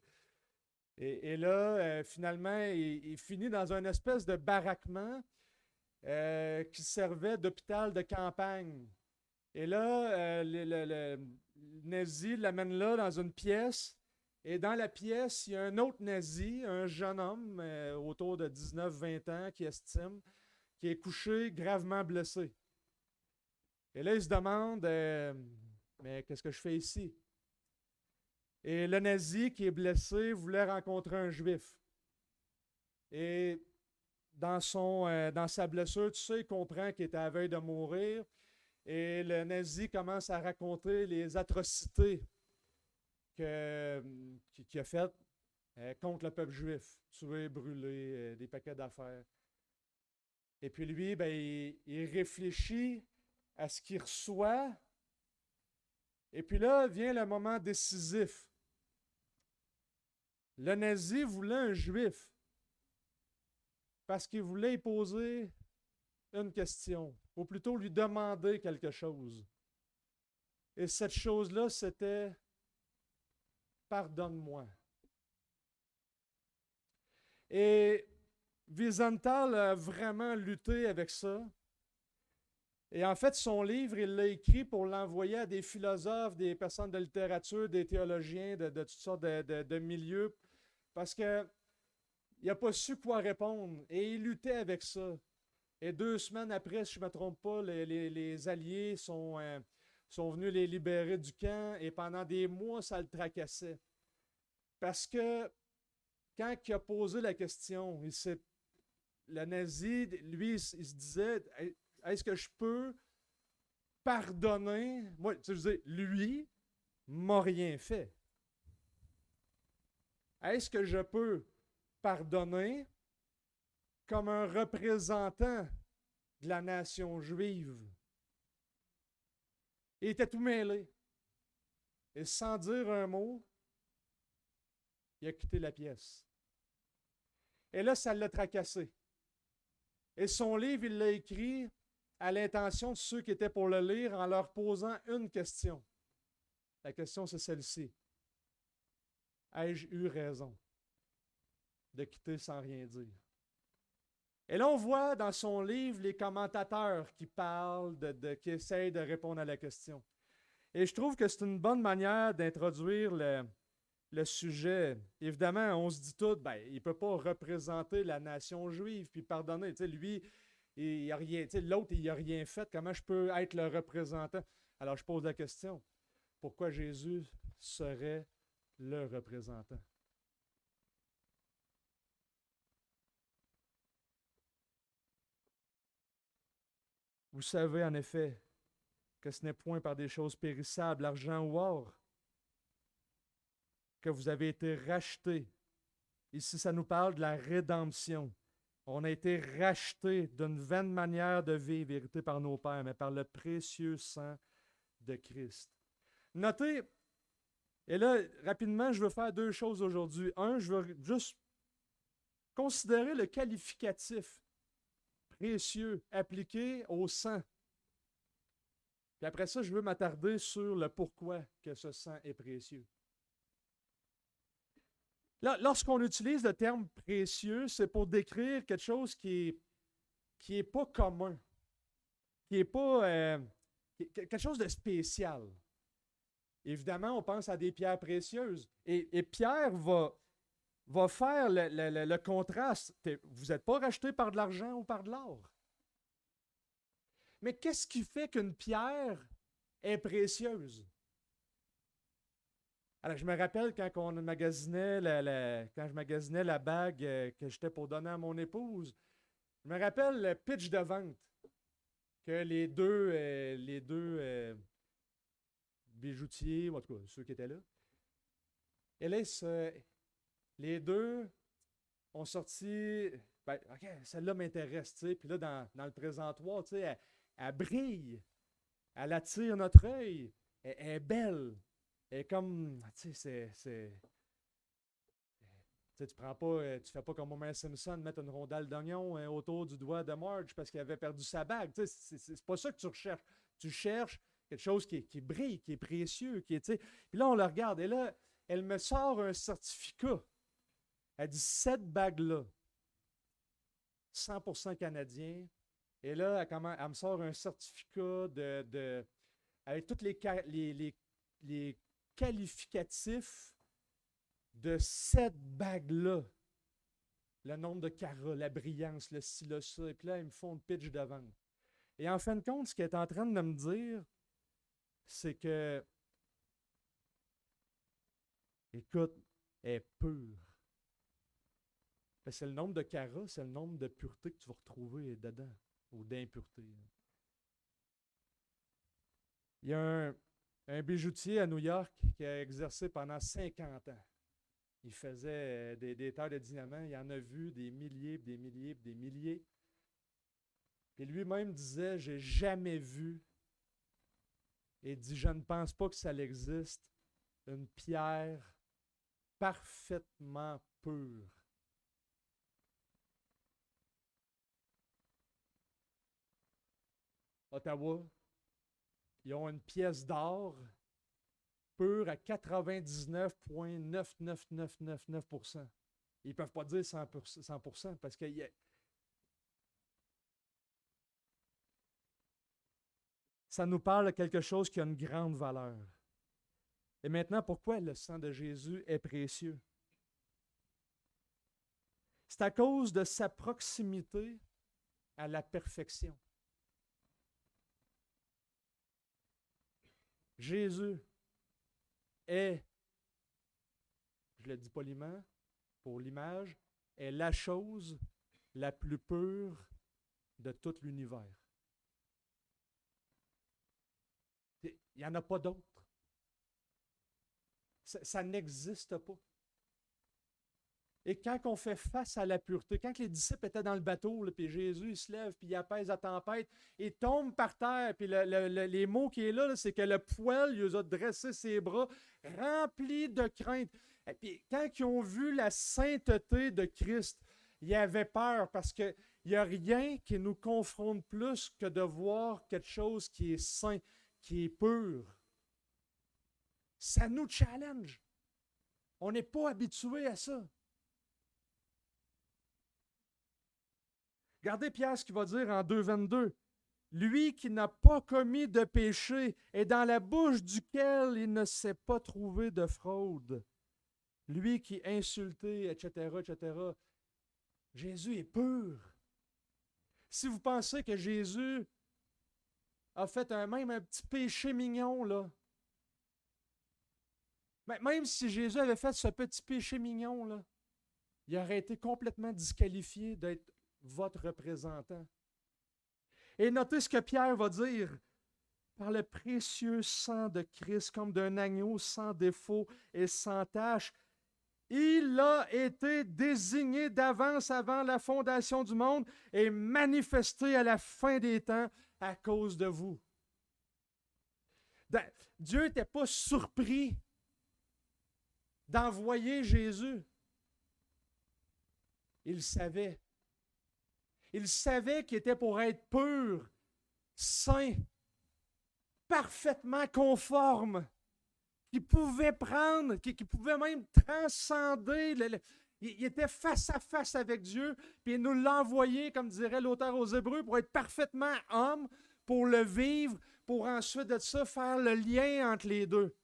Et là, finalement, il finit dans une espèce de baraquement qui servait d'hôpital de campagne. Et là, nazi l'amène là dans une pièce. Et dans la pièce, il y a un autre nazi, un jeune homme autour de 19-20 ans qui estime, qui est couché gravement blessé. Et là, il se demande, mais qu'est-ce que je fais ici? Et le nazi qui est blessé voulait rencontrer un juif. Et dans sa blessure, tu sais, il comprend qu'il était à la veille de mourir. Et le nazi commence à raconter les atrocités qu'il a faites contre le peuple juif. Tuer, brûler, des paquets d'affaires. Et puis lui, ben, il réfléchit à ce qu'il reçoit. Et puis là vient le moment décisif. Le nazi voulait un juif parce qu'il voulait y poser une question, ou plutôt lui demander quelque chose. Et cette chose-là, c'était « Pardonne-moi ». Et Wiesenthal a vraiment lutté avec ça. Et en fait, son livre, il l'a écrit pour l'envoyer à des philosophes, des personnes de littérature, des théologiens de toutes sortes de milieux, parce qu'il n'a pas su quoi répondre. Et il luttait avec ça. Et 2 semaines après, si je ne me trompe pas, les Alliés sont venus les libérer du camp, et pendant des mois, ça le tracassait. Parce que quand il a posé la question, le nazi, lui, il se disait, est-ce que je peux pardonner? Moi, tu sais, lui m'a rien fait. Est-ce que je peux pardonner comme un représentant de la nation juive? Il était tout mêlé. Et sans dire un mot, il a quitté la pièce. Et là, ça l'a tracassé. Et son livre, il l'a écrit à l'intention de ceux qui étaient pour le lire en leur posant une question. La question, c'est celle-ci. Ai-je eu raison de quitter sans rien dire? Et là, on voit dans son livre les commentateurs qui parlent, qui essayent de répondre à la question. Et je trouve que c'est une bonne manière d'introduire le sujet. Évidemment, on se dit tout, ben, il ne peut pas représenter la nation juive puis pardonner. Tu sais, lui, il a rien, tu sais, l'autre, il n'a rien fait. Comment je peux être le représentant? Alors, je pose la question. Pourquoi Jésus serait le représentant? Vous savez en effet que ce n'est point par des choses périssables, argent ou or, que vous avez été rachetés. Ici, ça nous parle de la rédemption. On a été rachetés d'une vaine manière de vivre, héritée par nos pères, mais par le précieux sang de Christ. Notez, et là, rapidement, je veux faire 2 choses aujourd'hui. Un, je veux juste considérer le qualificatif précieux appliqué au sang. Puis après ça, je veux m'attarder sur le pourquoi que ce sang est précieux. Là, lorsqu'on utilise le terme précieux, c'est pour décrire quelque chose qui est pas commun, qui est pas quelque chose de spécial. Évidemment, on pense à des pierres précieuses. Et Pierre va faire le contraste. Vous n'êtes pas racheté par de l'argent ou par de l'or. Mais qu'est-ce qui fait qu'une pierre est précieuse? Alors, je me rappelle quand on magasinait quand je magasinais la bague que j'étais pour donner à mon épouse, je me rappelle le pitch de vente que les deux bijoutiers, ou en tout cas ceux qui étaient là, et là, les deux ont sorti, ben, OK, celle-là m'intéresse, tu sais, puis là, dans le présentoir, tu sais, elle brille, elle attire notre œil, elle est belle. Et comme, tu sais, tu prends pas, tu fais pas comme Homer Simpson, mettre une rondelle d'oignon autour du doigt de Marge parce qu'il avait perdu sa bague. C'est pas ça que tu recherches. Tu cherches quelque chose qui brille, qui est précieux, qui est, tu sais. Puis là, on le regarde. Et là, elle me sort un certificat. Elle dit, cette bague-là, 100% canadien. Et là, elle me sort un certificat avec toutes les les qualificatifs de cette bague-là. Le nombre de carats, la brillance, le ci, le ça. Et puis là, ils me font le pitch de vente. Et en fin de compte, ce qu'il est en train de me dire, c'est que, écoute, elle est pure. C'est le nombre de carats, c'est le nombre de pureté que tu vas retrouver dedans, ou d'impureté. Il y a un bijoutier à New York qui a exercé pendant 50 ans. Il faisait des tailles de diamants. Il en a vu des milliers, des milliers, des milliers. Et lui-même disait, j'ai jamais vu, et dit, je ne pense pas que ça existe, une pierre parfaitement pure. Ottawa, ils ont une pièce d'or pure à 99,99999%. Ils ne peuvent pas dire 100% parce que ça nous parle de quelque chose qui a une grande valeur. Et maintenant, pourquoi le sang de Jésus est précieux? C'est à cause de sa proximité à la perfection. Jésus est, je le dis poliment, pour l'image, est la chose la plus pure de tout l'univers. Il n'y en a pas d'autre. Ça n'existe pas. Et quand on fait face à la pureté, quand les disciples étaient dans le bateau, puis Jésus il se lève, puis il apaise la tempête, il tombe par terre, puis les mots qui est là, c'est que le poil, il a dressé ses bras, remplis de crainte. Et puis quand ils ont vu la sainteté de Christ, ils avaient peur parce qu'il n'y a rien qui nous confronte plus que de voir quelque chose qui est saint, qui est pur. Ça nous challenge. On n'est pas habitué à ça. Regardez Pierre ce qu'il va dire en 2,22. Lui qui n'a pas commis de péché et dans la bouche duquel il ne s'est pas trouvé de fraude. Lui qui insultait, etc., etc. Jésus est pur. Si vous pensez que Jésus a fait même un petit péché mignon, là, même si Jésus avait fait ce petit péché mignon, là, il aurait été complètement disqualifié d'être votre représentant. Et notez ce que Pierre va dire. Par le précieux sang de Christ, comme d'un agneau sans défaut et sans tache, il a été désigné d'avance avant la fondation du monde et manifesté à la fin des temps à cause de vous. Dieu n'était pas surpris d'envoyer Jésus. Il savait. Il savait qu'il était pour être pur, saint, parfaitement conforme, qu'il pouvait prendre, qu'il pouvait même transcender. Il était face à face avec Dieu, puis il nous l'a envoyé, comme dirait l'auteur aux Hébreux, pour être parfaitement homme, pour le vivre, pour ensuite de ça faire le lien entre les deux.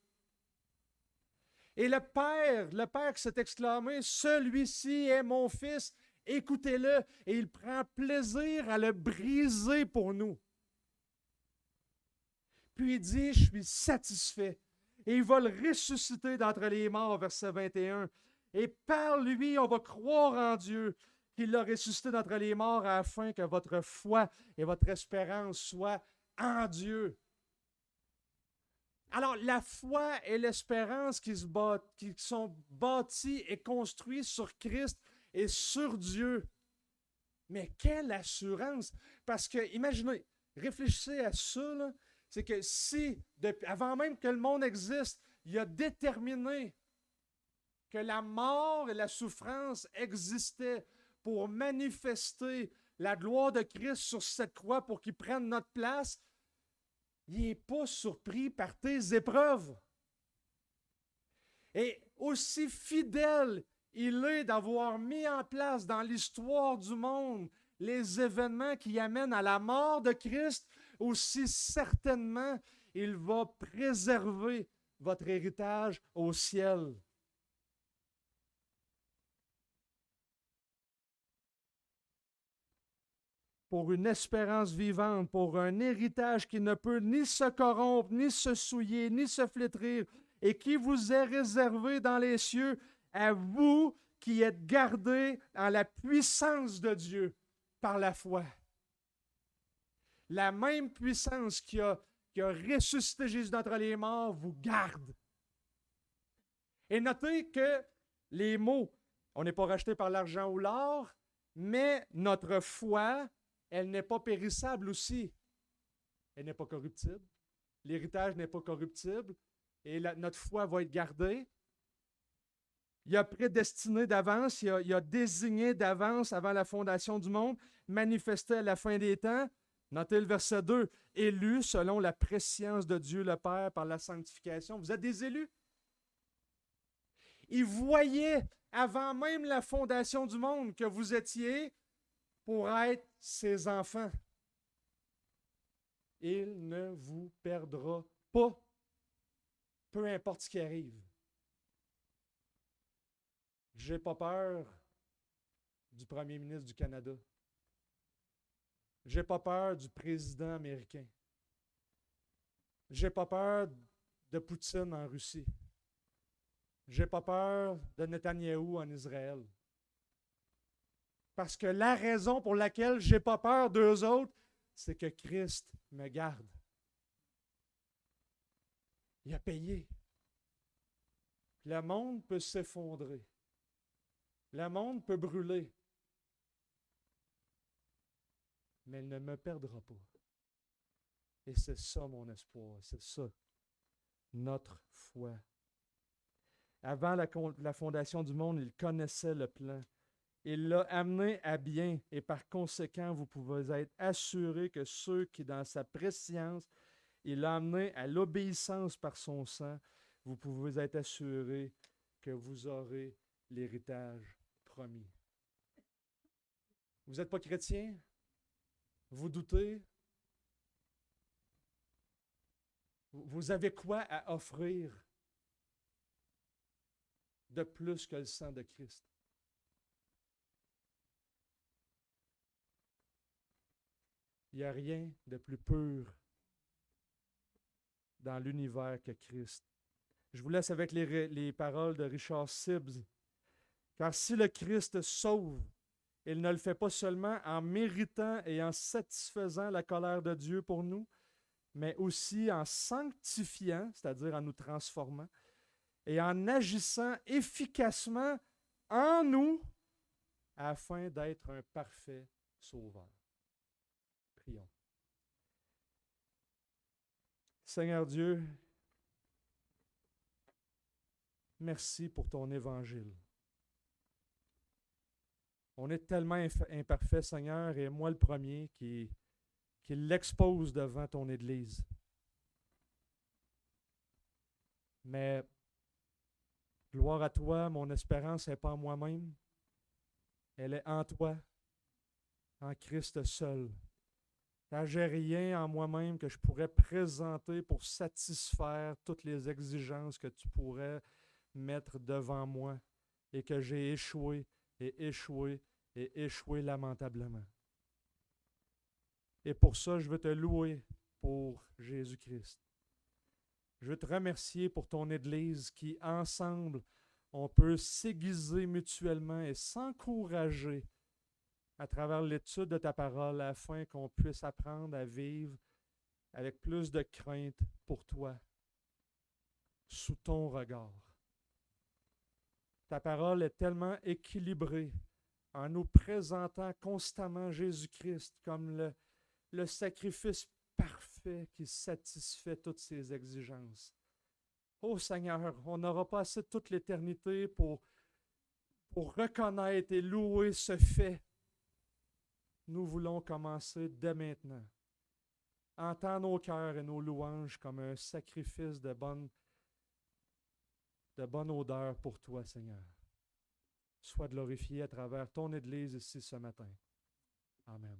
Et le Père qui s'est exclamé, « Celui-ci est mon Fils, écoutez-le », et il prend plaisir à le briser pour nous. Puis il dit, « Je suis satisfait ». Et il va le ressusciter d'entre les morts, verset 21. Et par lui, on va croire en Dieu, qu'il l'a ressuscité d'entre les morts afin que votre foi et votre espérance soient en Dieu. Alors, la foi et l'espérance qui sont bâties et construites sur Christ et sur Dieu. Mais quelle assurance! Parce que, imaginez, réfléchissez à ça, là, c'est que si, avant même que le monde existe, il a déterminé que la mort et la souffrance existaient pour manifester la gloire de Christ sur cette croix pour qu'il prenne notre place, il n'est pas surpris par tes épreuves. Et aussi fidèle il est d'avoir mis en place dans l'histoire du monde les événements qui amènent à la mort de Christ, aussi certainement il va préserver votre héritage au ciel. Pour une espérance vivante, pour un héritage qui ne peut ni se corrompre, ni se souiller, ni se flétrir, et qui vous est réservé dans les cieux, à vous qui êtes gardés en la puissance de Dieu par la foi. La même puissance qui a ressuscité Jésus d'entre les morts vous garde. Et notez que les mots, on n'est pas racheté par l'argent ou l'or, mais notre foi, elle n'est pas périssable aussi. Elle n'est pas corruptible. L'héritage n'est pas corruptible. Et notre foi va être gardée. Il a prédestiné d'avance, il a désigné d'avance avant la fondation du monde, manifesté à la fin des temps. Notez le verset 2. Élus selon la prescience de Dieu le Père par la sanctification. Vous êtes des élus. Il voyait avant même la fondation du monde que vous étiez pour être ses enfants. Il ne vous perdra pas, peu importe ce qui arrive. Je n'ai pas peur du premier ministre du Canada. Je n'ai pas peur du président américain. Je n'ai pas peur de Poutine en Russie. Je n'ai pas peur de Netanyahou en Israël. Parce que la raison pour laquelle je n'ai pas peur d'eux autres, c'est que Christ me garde. Il a payé. Le monde peut s'effondrer. Le monde peut brûler. Mais il ne me perdra pas. Et c'est ça mon espoir. C'est ça notre foi. Avant la fondation du monde, il connaissait le plan. Il l'a amené à bien et par conséquent, vous pouvez être assurés que ceux qui, dans sa prescience, il l'a amené à l'obéissance par son sang, vous pouvez être assurés que vous aurez l'héritage promis. Vous n'êtes pas chrétien? Vous doutez? Vous avez quoi à offrir de plus que le sang de Christ? Il n'y a rien de plus pur dans l'univers que Christ. Je vous laisse avec les paroles de Richard Sibbes. Car si le Christ sauve, il ne le fait pas seulement en méritant et en satisfaisant la colère de Dieu pour nous, mais aussi en sanctifiant, c'est-à-dire en nous transformant, et en agissant efficacement en nous afin d'être un parfait sauveur. Prions. Seigneur Dieu, merci pour ton évangile. On est tellement imparfait, Seigneur, et moi le premier qui l'expose devant ton Église. Mais gloire à toi, mon espérance n'est pas en moi-même, elle est en toi, en Christ seul. Car j'ai rien en moi-même que je pourrais présenter pour satisfaire toutes les exigences que tu pourrais mettre devant moi et que j'ai échoué et échoué et échoué lamentablement. Et pour ça, je veux te louer pour Jésus-Christ. Je veux te remercier pour ton Église qui, ensemble, on peut s'aiguiser mutuellement et s'encourager à travers l'étude de ta parole afin qu'on puisse apprendre à vivre avec plus de crainte pour toi, sous ton regard. Ta parole est tellement équilibrée en nous présentant constamment Jésus-Christ comme le sacrifice parfait qui satisfait toutes ses exigences. Ô Seigneur, on n'aura pas assez toute l'éternité pour reconnaître et louer ce fait. Nous voulons commencer dès maintenant. Entends nos cœurs et nos louanges comme un sacrifice de bonne odeur pour toi, Seigneur. Sois glorifié à travers ton Église ici ce matin. Amen.